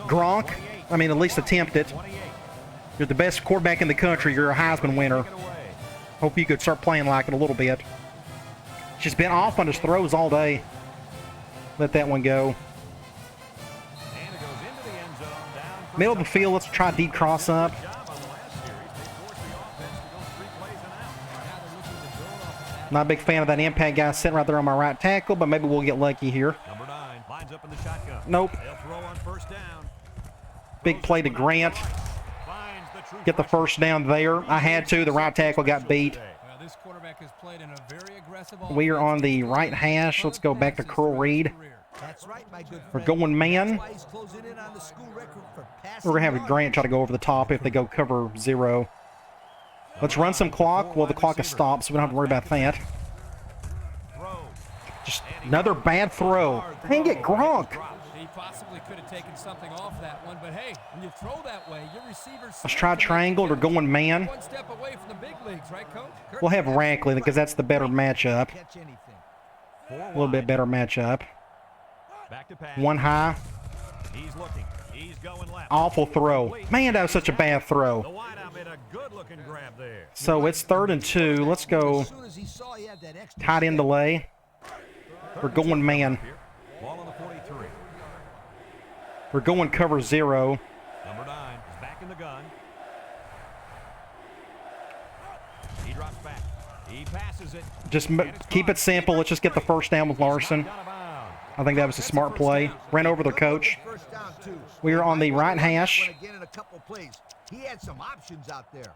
Gronk. I mean, at least attempt it. You're the best quarterback in the country. You're a Heisman winner. Hope you could start playing like it a little bit. She's been off on his throws all day. Let that one go. And it goes into the end zone. Down for Middle of the field, let's try deep cross up. job on the last series. They forced the offense to go 3 plays and out. Not a big fan of that impact guy sitting right there on my right tackle, but maybe we'll get lucky here. Number 9 lines up in the shotgun. Nope. They'll throw on 1st down. Big play to Grant. Finds the true Get the first down there. I had to. The right tackle got beat. Well, this quarterback has played in a very aggressive We are on the right hash. Let's go back to Curl Reed. That's right, my good We're friend. going man. That's why he's closing in on the school record for passing We're going to have Grant try to go over the top if they go cover 0. Let's run some clock. Well, the clock is stopped, so we don't have to worry about that. throw. Just another bad throw. Dang it, Gronk. He possibly could have taken something off that one, but hey, when you throw that way, your receivers. Let's try triangle. They're going man. One step away from the big leagues, right, Coach? We'll have Rackley because that's the better matchup. catch anything. A little bit better matchup. Back to pass. One high. He's looking. He's going left. Awful throw. Man, that was such a bad The throw. wideout made a good-looking grab there. So it's 3rd and 2. Let's go As soon as he saw he had that extra tight end delay. We're going man. Ball on the 43. We're going cover 0. Number 9 is back in the gun. He drops back. He passes it. Just keep it simple. Let's just get the first down with Larson. Out of bounds. I think that was a smart play. Ran over their coach. first down, too. We are on the right hash. Again in a couple plays. He had some options out there.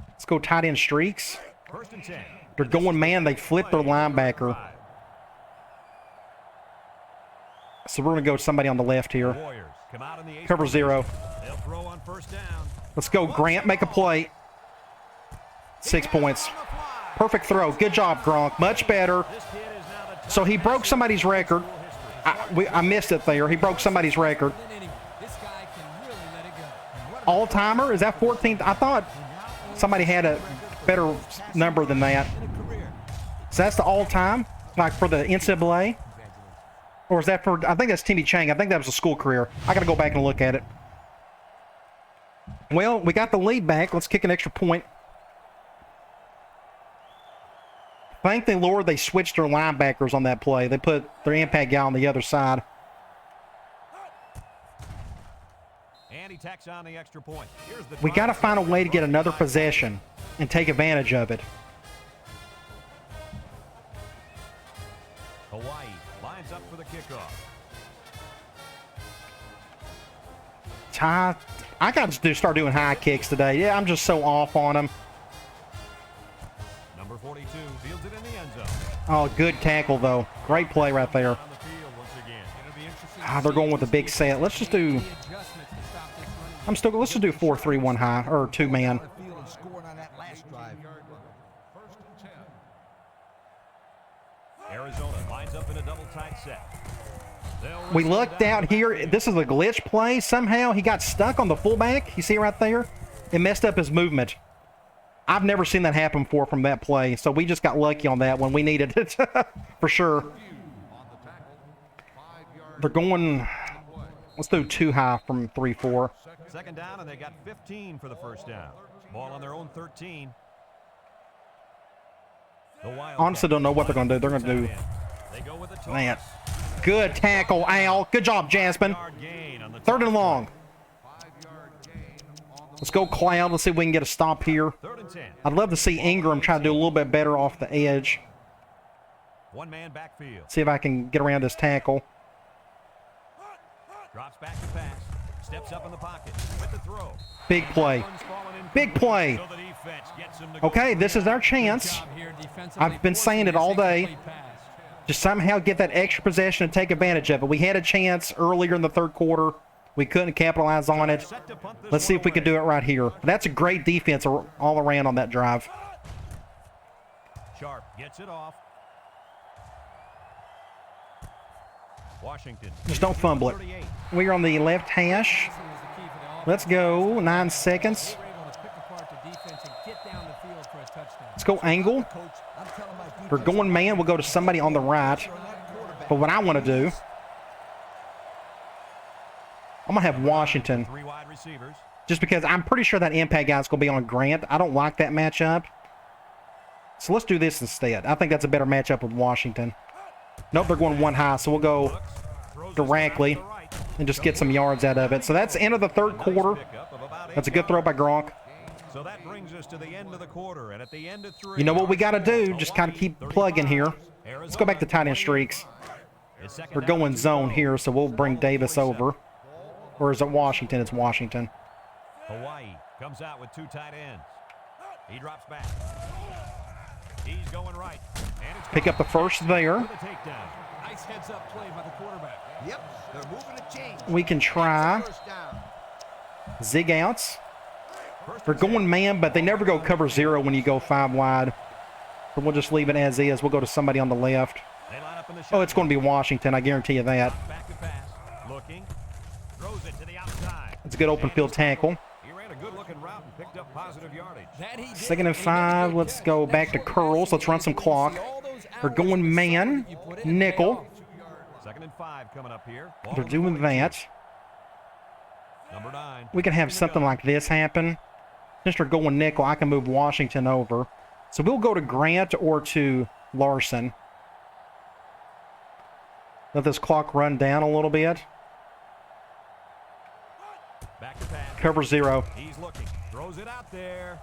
Let's go tight end streaks. 1st and 10. They're going man. They flipped their linebacker. So we're going to go somebody on the left here. Warriors come out in the Cover 0. They'll throw on 1st down. Let's go, Grant. Make a play. 6 points. Perfect throw. Good job, Gronk. Much better. This kid is now the So he broke somebody's record. I missed it there. He broke somebody's record. This guy can really let it go. All-timer? Is that 14th? I thought somebody had a better number than that. So that's the all-time? Like for the NCAA? Or is that for... I think that's Timmy Chang. I think that was a school career. I got to go back and look at it. Well, we got the lead back. Let's kick an extra point. Thank the Lord they switched their linebackers on that play. They put their impact guy on the other side. And he tacks on the extra point. Here's the We got to find a way to get another possession and take advantage of it. Hawaii lines up for the kickoff. I got to start doing high kicks today. Yeah, I'm just so off on them. Number 42 fields it in the end zone. Oh, good tackle, though. Great play right there. On the field once again. It'll be interesting. They're going with a big set. Let's just do... The adjustments to stop this running. Let's just do 4-3-1 high, or 2-man. Field and scoring on that last drive. Arizona lines up in a double tight set. We lucked out here. This is a glitch play. Somehow he got stuck on the fullback. You see right there? It messed up his movement. I've never seen that happen before from that play, so we just got lucky on that when we needed it, for sure. They're going... Let's do 2 high from 3-4. 2nd down, and they got 15 for the 1st down. Ball on their own 13. The Wildcats Honestly, don't know what they're going to do. They're going to do... They go with a toss. Man. Good tackle, Al. Good job, Jasmine. 5-yard gain on the 3rd and long. Let's go, Cloud. Let's see if we can get a stop here. 3rd and 10. I'd love to see Ingram try to do a little bit better off the edge. One-man backfield. See if I can get around this tackle. Drops back to pass. Steps up in the pocket with the throw. Big play. One's falling in Big play. so the defense gets him to go Okay, this is our chance. I've been saying it all day. Just somehow get that extra possession and take advantage of it. We had a chance earlier in the 3rd quarter. We couldn't capitalize on it. set to punt this Let's see one if we can do it right here. That's a great defense all around on that drive. Sharp gets it off. Washington. Just don't fumble it. We're on the left hash. Let's go. 9 seconds. Let's go angle. We're going man. We'll go to somebody on the right. But what I want to do, I'm going to have Washington. 3 wide receivers. Just because I'm pretty sure that impact guy's going to be on Grant. I don't like that matchup. So let's do this instead. I think that's a better matchup with Washington. Nope, they're going 1 high. So we'll go directly and just get some yards out of it. So that's the end of the 3rd quarter. That's a good throw by Gronk. So that brings us to the end of the quarter, and at the end of 3, You know what we got to do? Just kind of keep plugging here. Let's go back to tight end streaks. We're going zone here, so we'll bring Davis over. Or is it Washington? It's Washington. Hawaii comes out with 2 tight ends. He drops back. He's going right. And it's Pick up the first there. with a takedown. Nice heads-up play by the quarterback. Yep, they're moving to change. We can try First down. zig outs. They're going man, but they never go cover 0 when you go 5 wide. So we'll just leave it as is. We'll go to somebody on the left. They line up in the Oh, it's going to be Washington. I guarantee you that. back to pass. Looking. Throws it to the outside. It's a good open field tackle. He ran a good-looking route and picked up positive yardage. That he did. 2nd and 5. Let's go back to curls. Let's run some clock. They're going man, nickel. 2nd and 5 coming up here. They're doing that. Number 9. we can have something like this happen. Since they're going nickel, I can move Washington over. So we'll go to Grant or to Larson. Let this clock run down a little bit. Back to pass. Cover 0. He's looking. Throws it out there.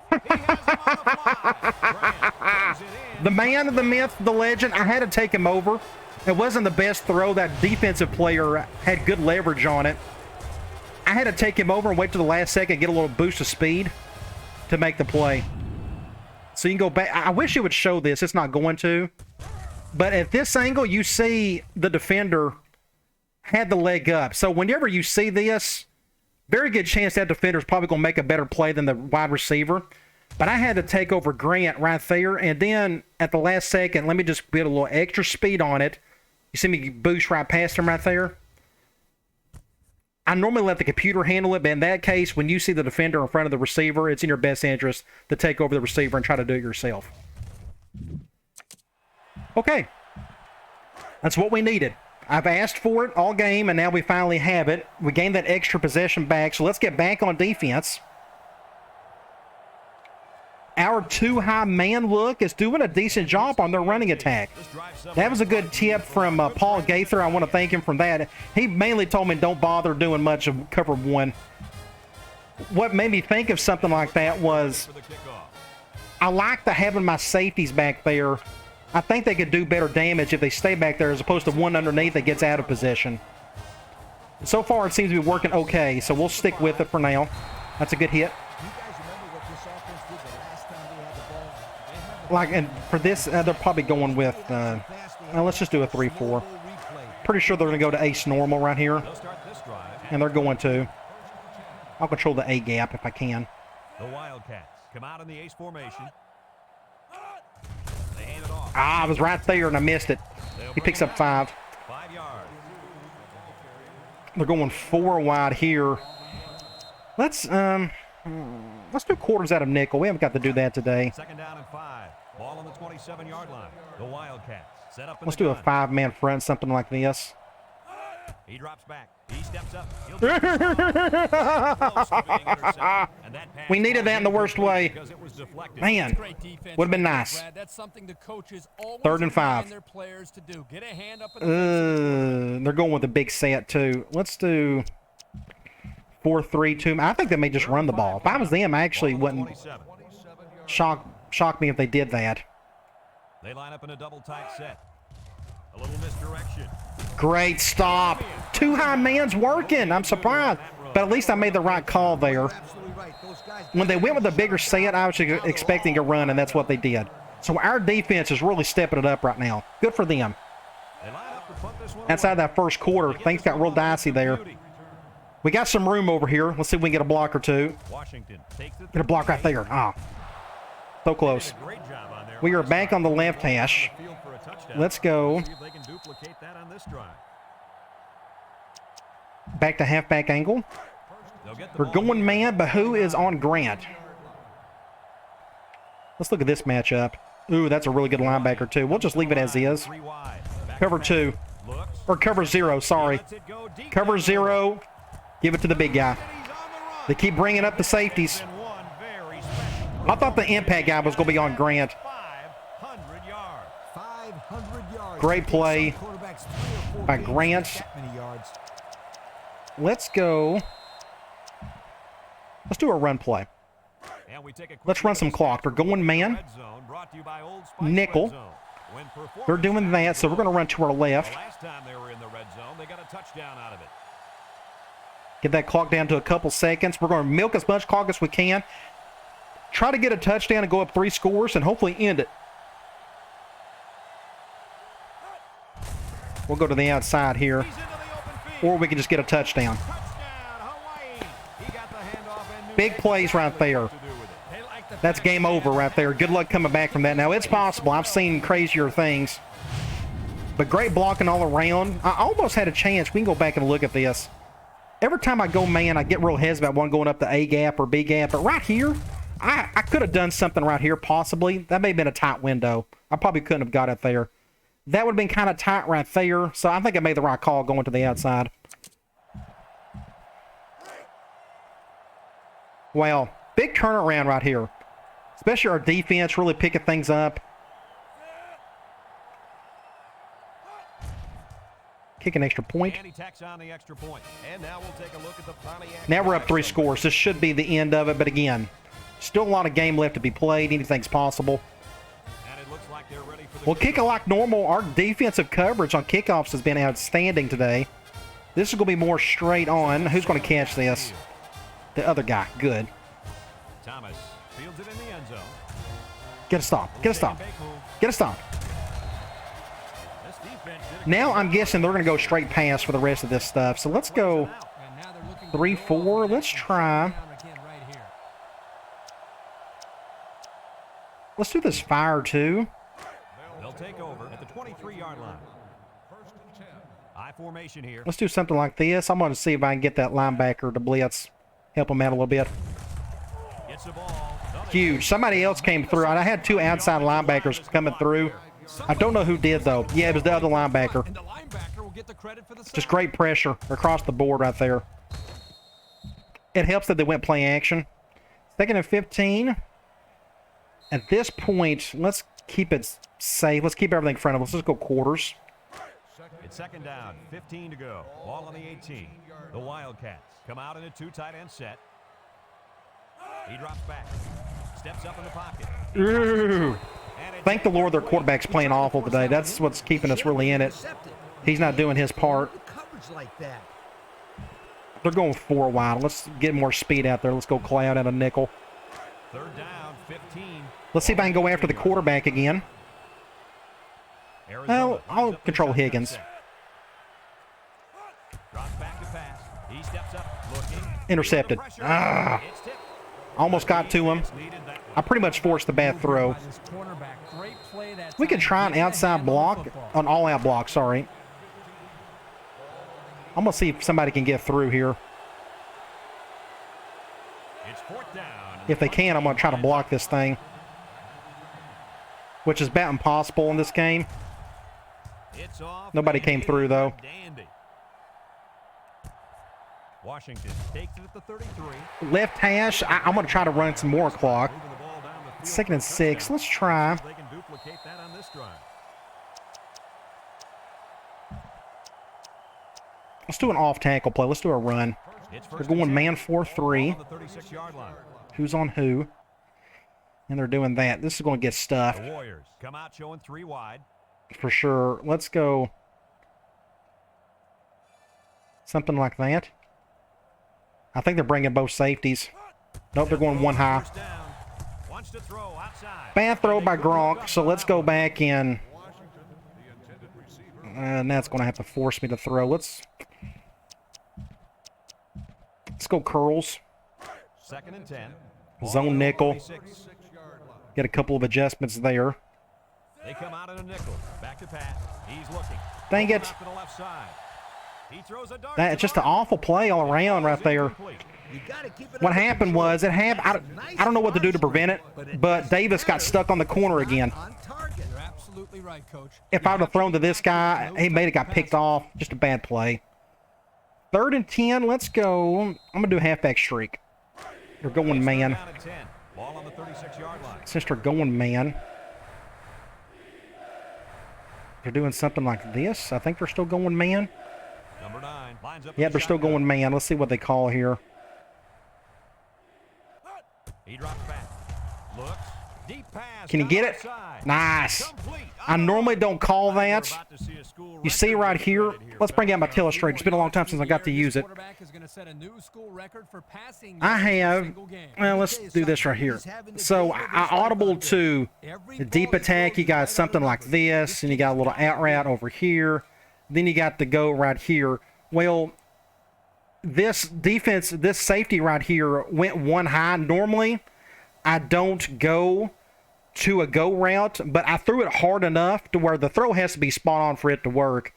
He has him on the fly. Grant throws it in. The man, the myth, the legend, I had to take him over. It wasn't the best throw. That defensive player had good leverage on it. I had to take him over and wait till the last second, get a little boost of speed to make the play. So you can go back. I wish it would show this. It's not going to. But at this angle, you see the defender had the leg up. So whenever you see this, very good chance that defender's probably going to make a better play than the wide receiver. But I had to take over Grant right there. And then at the last second, let me just get a little extra speed on it. You see me boost right past him right there? I normally let the computer handle it, but in that case, when you see the defender in front of the receiver, it's in your best interest to take over the receiver and try to do it yourself. Okay. That's what we needed. I've asked for it all game, and now we finally have it. We gained that extra possession back, so let's get back on defense. Our two-high man look is doing a decent job on their running attack. That was a good tip from Paul Gaither. I want to thank him for that. He mainly told me don't bother doing much of cover 1. What made me think of something like that was I like having my safeties back there. I think they could do better damage if they stay back there as opposed to one underneath that gets out of position. So far, it seems to be working okay, so we'll stick with it for now. That's a good hit. Like, and for this, they're probably going with, well, let's just do a 3-4. Pretty sure they're going to go to ace normal right here. And they're going to. I'll control the A gap if I can. The Wildcats come out in the ace formation. They hand it off. I was right there and I missed it. He picks up 5. 5 yards. They're going 4 wide here. Let's do quarters out of nickel. We haven't got to do that today. 2nd down and 5. Ball on the 27-yard line. The Wildcats set up in Let's the do a gun. 5-man front, something like this. He drops back. He steps up. He'll be close to being intercepted. And that pass We needed that in the worst way. because it was deflected. Man, Great defense would have been right there, nice. Brad. That's something the coaches always 3rd and 5. remind their players to do. Get a hand up in the They're going with a big set, too. Let's do 4-3-2. I think they may just run the ball. If I was them, I actually wouldn't 27. shock me if they did that. They line up in a double tight set. A little misdirection. Great stop. 2 high man's working. I'm surprised. But at least I made the right call there. When they went with a bigger set, I was expecting a run, and that's what they did. So our defense is really stepping it up right now. Good for them. They line up to punt this one Outside away. that first quarter, things got real dicey there. We got some room over here. Let's see if we can get a block or two. Washington takes it. Get a block right there. Ah, so close. Great job on their We are last back drive. on the left hash. Field for a touchdown. Let's go See if they can duplicate that on this drive. back to halfback angle. They'll get the We're ball going here. man, but who is on Grant? Let's look at this matchup. Ooh, that's a really good linebacker, too. We'll just leave it as is. 3 wide. Back Cover to 2. Looks. Or cover 0, sorry. Lets it go deep Cover down the 0. Give it to the big guy. And he's on the run. They keep bringing up the safeties. And one very special. I thought the impact guy was going to be on Grant. 500 yards. 500 yards. Great play Some quarterbacks 3 or 4 by games Grant. get that many yards. Let's go. Let's do a run play. And we take a quick Let's run look at some the clock. They're going man. Red zone brought to you by Old Spice Nickel. Red Zone. When performance They're doing that, so we're going to run to our The left. last time they were in the red zone, they got a touchdown out of it. Get that clock down to a couple seconds. We're going to milk as much clock as we can. Try to get a touchdown and go up 3 scores and hopefully end it. We'll go to the outside here. He's into the open field. Or we can just get a touchdown. Touchdown, Hawaii. He got the handoff and knew Big plays right there. what to do with it. They like the That's game over right there. Good luck coming back from that. Now, it's possible. I've seen crazier things. But great blocking all around. I almost had a chance. We can go back and look at this. Every time I go man, I get real hesitant about one going up the A gap or B gap. But right here, I could have done something right here possibly. That may have been a tight window. I probably couldn't have got it there. That would have been kind of tight right there. So I think I made the right call going to the outside. Well, big turnaround right here. Especially our defense really picking things up. Kick an extra point. And he tacks on the extra point. And now we'll take a look at the Pontiac. Now we're up 3 scores. This should be the end of it, but again, still a lot of game left to be played. Anything's possible. And it looks like they're ready for the Well, kicking like normal. Our defensive coverage on kickoffs has been outstanding today. This is going to be more straight on. Who's going to catch this? The other guy. Good. Thomas fields it in the end zone. Get a stop. Get a stop. Get a stop. This defense did a Now I'm guessing they're going to go straight pass for the rest of this stuff. So let's go And now they're looking 3-4. Let's try. down again right here. Let's do this fire too. They'll take over at the 23-yard line. I formation here. Let's do something like this. I'm going to see if I can get that linebacker to blitz. Help him out a little bit. Gets the ball. Huge. Somebody else came through. I had 2 outside linebackers coming through. I don't know who did, though. Yeah, it was the other linebacker. And the linebacker will get the credit for the Just great pressure across the board right there. It helps that they went play action. 2nd and 15. At this point, let's keep it safe. Let's keep everything in front of us. Let's go quarters. It's 2nd down, 15 to go. Ball on the 18. The Wildcats come out in a 2 tight end set. He drops back. Steps up in the pocket. Ooh. Thank the Lord their quarterback's playing awful today. That's what's keeping us really in it. He's not doing his part. Coverage like that. They're going 4 wide. Let's get more speed out there. Let's go cloud out a nickel. 3rd down, 15. Let's see if I can go after the quarterback again. Well, I'll control Higgins. Drops back to pass. He steps up, looking. Intercepted. Ah, It's tipped. almost got to him. Needed that I pretty much forced the bad throw. By this cornerback. Great play that We could time. try an Get the outside handle of the block, football. an all-out block, sorry. I'm going to see if somebody can get through here. It's 4th down. If they can, I'm going to try to block this thing, which is about impossible in this game. It's off. Nobody came through, though. Dandy. Washington takes it at the 33. Left hash, I'm going to try to run some more clock. Moving the ball down the field 2nd for a and 6. touchdown. Let's try. They can duplicate that on this drive. Let's do an off-tackle play. Let's do a run. It's They're 1st going and 10. man Ball 4-3. on the 36-yard line. Who's on who? And they're doing that. This is going to get stuffed The Warriors come out showing 3 wide. for sure. Let's go something like that. I think they're bringing both safeties. Nope, they're going 1 high. First down. Wants to throw outside. Bad throw by Gronk, so let's go back in. And that's going to have to force me to throw. Let's go curls. 2nd and 10. Zone nickel. 26. Get a couple of adjustments there. They come out in a nickel. Back to pass. He's looking. Dang Going it. out to the left side. He throws a dart. That's just an awful play all around right there. You gotta keep it What under happened control. was, I don't know what to do to prevent it, but Davis got stuck on the corner again. On target. You're absolutely right, Coach. If I would have thrown to this guy, he may have got picked off. Just a bad play. 3rd and 10. Let's go. I'm going to do a halfback streak. They're going man. Down at 10. Ball on the 36-yard line. Since they're going man, they're doing something like this. I think they're still going man. Number 9 lines up. Yeah, in the they're still shotgun. going man. Let's see what they call here. He drops back. Looks. Deep pass. Can you down get it? outside. Nice. Complete. I normally don't call We're that. about to see a school You see record right here? created here. Let's bring out my telestrator. It's been a long time since I got to use it. Quarterback is going to set a new school record for passing I yards in a have. single game. Well, let's do this right here. So I audible to the deep attack. You got something like this, and you got a little out route over here. Then you got the go right here. Well, this defense, this safety right here went 1 high. Normally, I don't go to a go route, but I threw it hard enough to where the throw has to be spot on for it to work.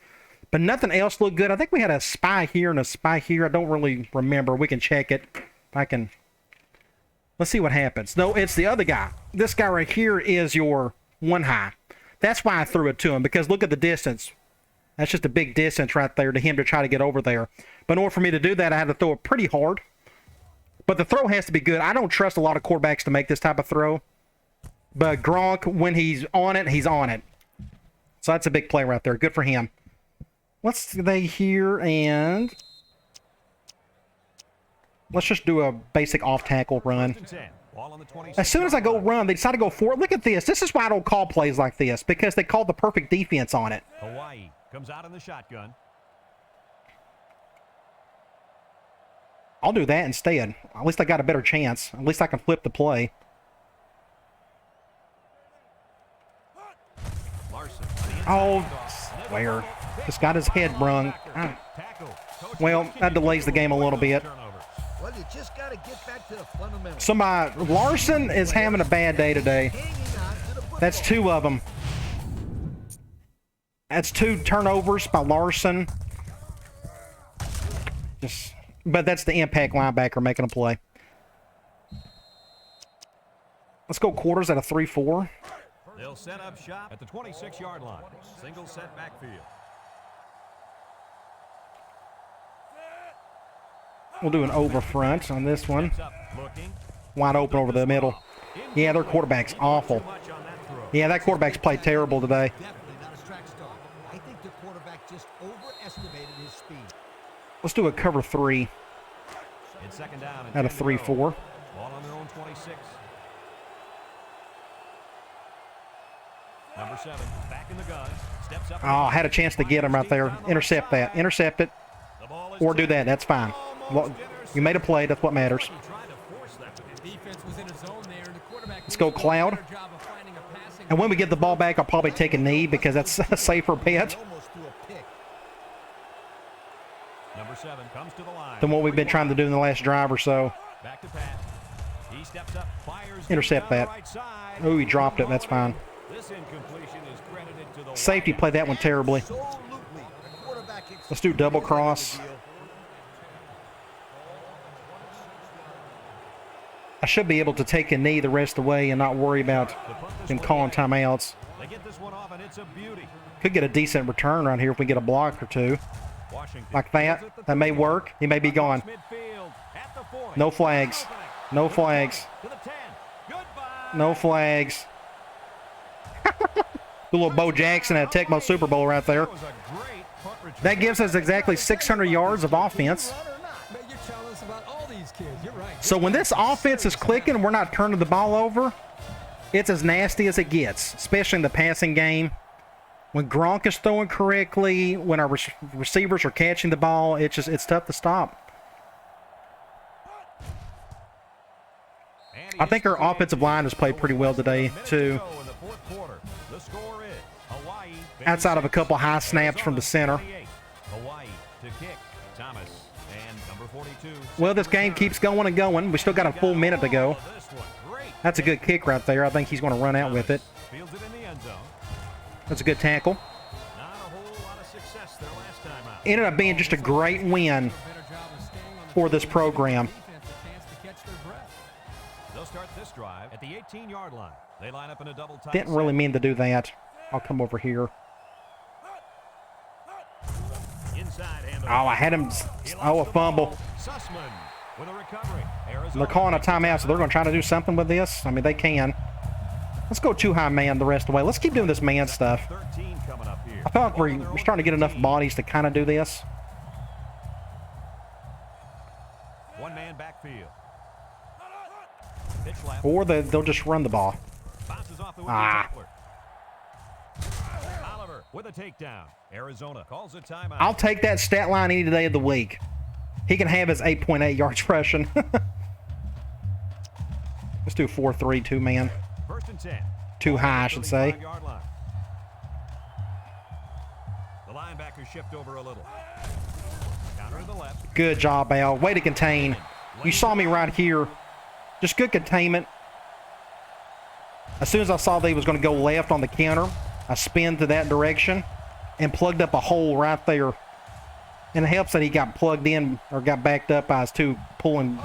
But nothing else looked good. I think we had a spy here and a spy here. I don't really remember. We can check it. If I can. Let's see what happens. No, it's the other guy. This guy right here is your 1 high. That's why I threw it to him, because look at the distance. That's just a big distance right there to him to try to get over there. But in order for me to do that, I had to throw it pretty hard. But the throw has to be good. I don't trust a lot of quarterbacks to make this type of throw. But Gronk, when he's on it, he's on it. So that's a big play right there. Good for him. Let's stay here and let's just do a basic off-tackle run. As soon as I go run, they decide to go forward. Look at this. This is why I don't call plays like this, because they called the perfect defense on it. Hawaii comes out in the shotgun. I'll do that instead. At least I got a better chance. At least I can flip the play. Oh, swear. Just got his head brung. Well, that delays the game a little bit. Well, you just got to get back to the fundamentals. Somebody, Larson is having a bad day today. That's 2 of them. That's 2 turnovers by Larson. But that's the impact linebacker making a play. Let's go quarters at a 3-4. They'll set up shop at the 26-yard line. Single set backfield. We'll do an over front on this one. Wide open over the middle. Yeah, their quarterback's awful. Yeah, that quarterback's played terrible today. Definitely not a track star. I think the quarterback just overestimated his speed. Let's do a cover 3 It's second down at a 3-4. Ball on their own 26. Number 7, back in the gun. Steps up. Oh, I had a chance to get him right there. Intercept that. Intercept it. Or do that. That's fine. Well, you made a play. That's what matters. Let's go Cloud. And when we get the ball back, I'll probably take a knee because that's a safer bet Number 7 comes to the line. than what we've been trying to do in the last drive or so. Back to pass. He steps up, fires Intercept that. Oh, he dropped it. That's fine. This incompletion is credited to the Safety played that one terribly. Let's do double cross. I should be able to take a knee the rest of the way and not worry about them calling timeouts. They get this one off, and it's a beauty. Could get a decent return right here if we get a block or 2. Like that. That may work. He may be gone. No flags. No flags. No flags. The little Bo Jackson at Tecmo Super Bowl right there. That gives us exactly 600 yards of offense. So when this offense is clicking, we're not turning the ball over. It's as nasty as it gets, especially in the passing game. When Gronk is throwing correctly, when our receivers are catching the ball, it's tough to stop. I think our offensive line has played pretty well today, too. Outside of a couple high snaps from the center. Well, this game keeps going and going. We still got a full minute to go. That's a good kick right there. I think he's going to run out with it. That's a good tackle. Ended up being just a great win for this program. They'll start this drive at the 18-yard line. They line up in a double tight Didn't really mean to do that. I'll come over here. Oh, I had him. Oh, a fumble. And they're calling a timeout, so they're going to try to do something with this. I mean, they can. Let's go 2 high man the rest of the way. Let's keep doing this man stuff. I feel like we're starting to get enough bodies to kind of do this. One man backfield. Or they'll just run the ball. Ah. Oliver with a takedown. Arizona calls a timeout. I'll take that stat line any day of the week. He can have his 8.8 yards rushing. Let's do 4-3, 2 man. 1st and 10. Too high, I should say. The linebackers shift over a little. Counter to the left. Good job, Al. Way to contain. You saw me right here. Just good containment. As soon as I saw that he was going to go left on the counter, I spin to that direction and plugged up a hole right there. And it helps that he got plugged in or got backed up by his 2 pulling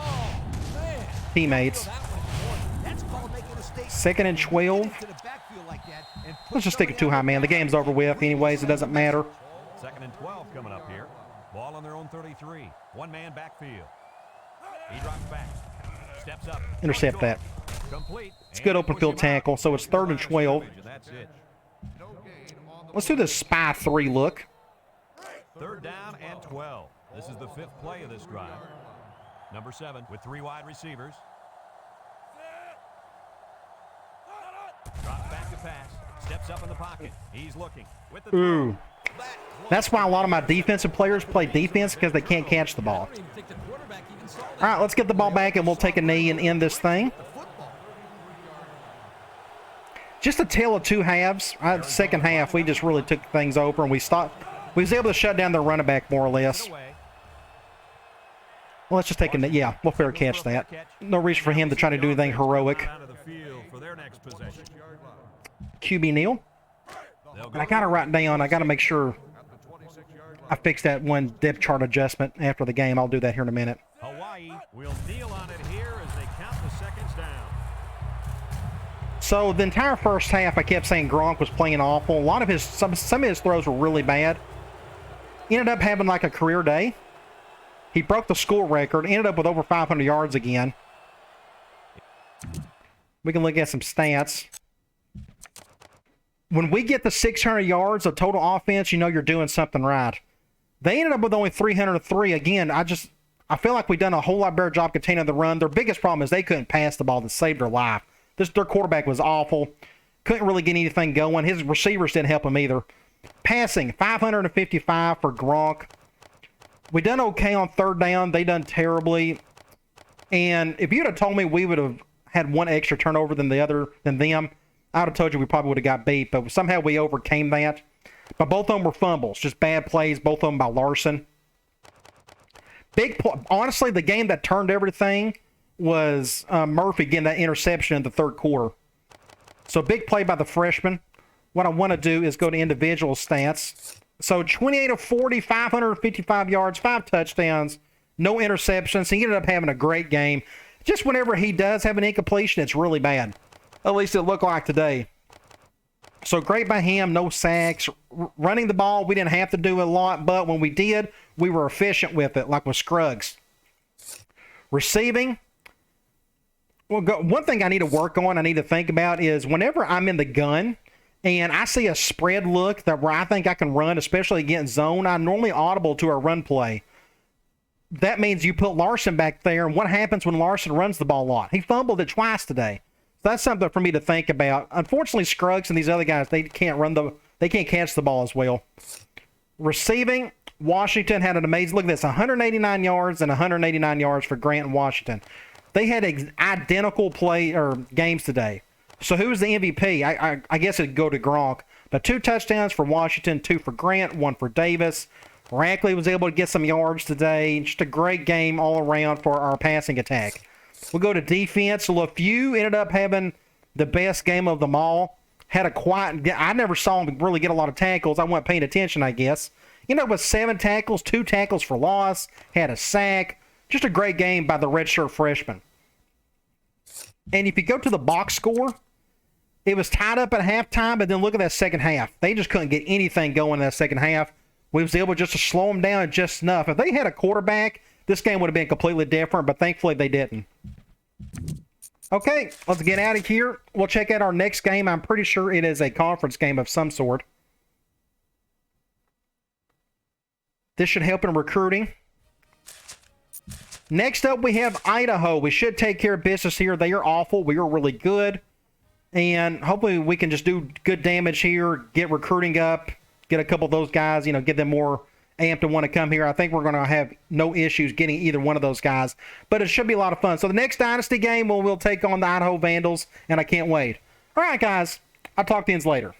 teammates. 2nd and 12. Let's just stick it 2 high, man. The game's over with anyways. It doesn't matter. 2nd and 12 coming up here. Ball on their own 33. One man backfield. He drops back. Steps up. Intercept that. Complete. It's a good open field tackle, so it's 3rd and 12. That's it. Let's do this spy 3 look. 3rd down and 12. This is the 5th play of this drive. Number 7 with 3 wide receivers. Drops back to pass. Steps up in the pocket. He's looking. With the Ooh. That's why a lot of my defensive players play defense, because they can't catch the ball. All right, let's get the ball back, and we'll take a knee and end this thing. Just a tale of 2 halves. Second half, we just really took things over, and we stopped. We was able to shut down their running back more or less. Well, let's just take a knee. Yeah, we'll fair catch that. No reason for him to try to do anything heroic. QB kneel. And I got to write down. I got to make sure I fix that one depth chart adjustment after the game. I'll do that here in a minute. Hawaii will kneel on it here as they count the seconds down. So the entire first half, I kept saying Gronk was playing awful. A lot of his some of his throws were really bad. Ended up having like a career day. He broke the school record. Ended up with over 500 yards again. We can look at some stats. When we get the 600 yards of total offense, you know you're doing something right. They ended up with only 303. Again, I feel like we've done a whole lot better job containing the run. Their biggest problem is they couldn't pass the ball to save their life. Their quarterback was awful. Couldn't really get anything going. His receivers didn't help him either. Passing, 555 for Gronk. We done okay on 3rd down. They done terribly. And if you'd have told me we would have had 1 extra turnover than them, I would have told you we probably would have got beat. But somehow we overcame that. But both of them were fumbles. Just bad plays. Both of them by Larson. Honestly, the game that turned everything was Murphy getting that interception in the 3rd quarter. So big play by the freshman. What I want to do is go to individual stats. So 28 of 40, 555 yards, 5 touchdowns, no interceptions. He ended up having a great game. Just whenever he does have an incompletion, it's really bad. At least it looked like today. So great by him, no sacks. Running the ball, we didn't have to do a lot, but when we did, we were efficient with it, like with Scruggs. Receiving. Well, one thing I need to work on, I need to think about is whenever I'm in the gun and I see a spread look where I think I can run, especially against zone, I'm normally audible to a run play. That means you put Larson back there, and what happens when Larson runs the ball a lot? He fumbled it twice today. So that's something for me to think about. Unfortunately, Scruggs and these other guys, they can't catch the ball as well. Receiving, Washington had an amazing, look at this, 189 yards and 189 yards for Grant and Washington. They had identical games today. So who's the MVP? I guess it'd go to Gronk. But 2 touchdowns for Washington, 2 for Grant, 1 for Davis. Rackley was able to get some yards today. Just a great game all around for our passing attack. We'll go to defense. LaFew ended up having the best game of them all. Had a quiet. I never saw him really get a lot of tackles. I wasn't paying attention, I guess. Ended up with 7 tackles, 2 tackles for loss. Had a sack. Just a great game by the redshirt freshman. And if you go to the box score, it was tied up at halftime, but then look at that second half. They just couldn't get anything going in that second half. We was able just to slow them down just enough. If they had a quarterback, this game would have been completely different, but thankfully they didn't. Okay, let's get out of here. We'll check out our next game. I'm pretty sure it is a conference game of some sort. This should help in recruiting. Next up, we have Idaho. We should take care of business here. They are awful. We are really good. And hopefully we can just do good damage here, get recruiting up, get a couple of those guys, get them more amped to want to come here. I think we're going to have no issues getting either one of those guys. But it should be a lot of fun. So the next Dynasty game, we'll take on the Idaho Vandals, and I can't wait. All right, guys. I'll talk to you later.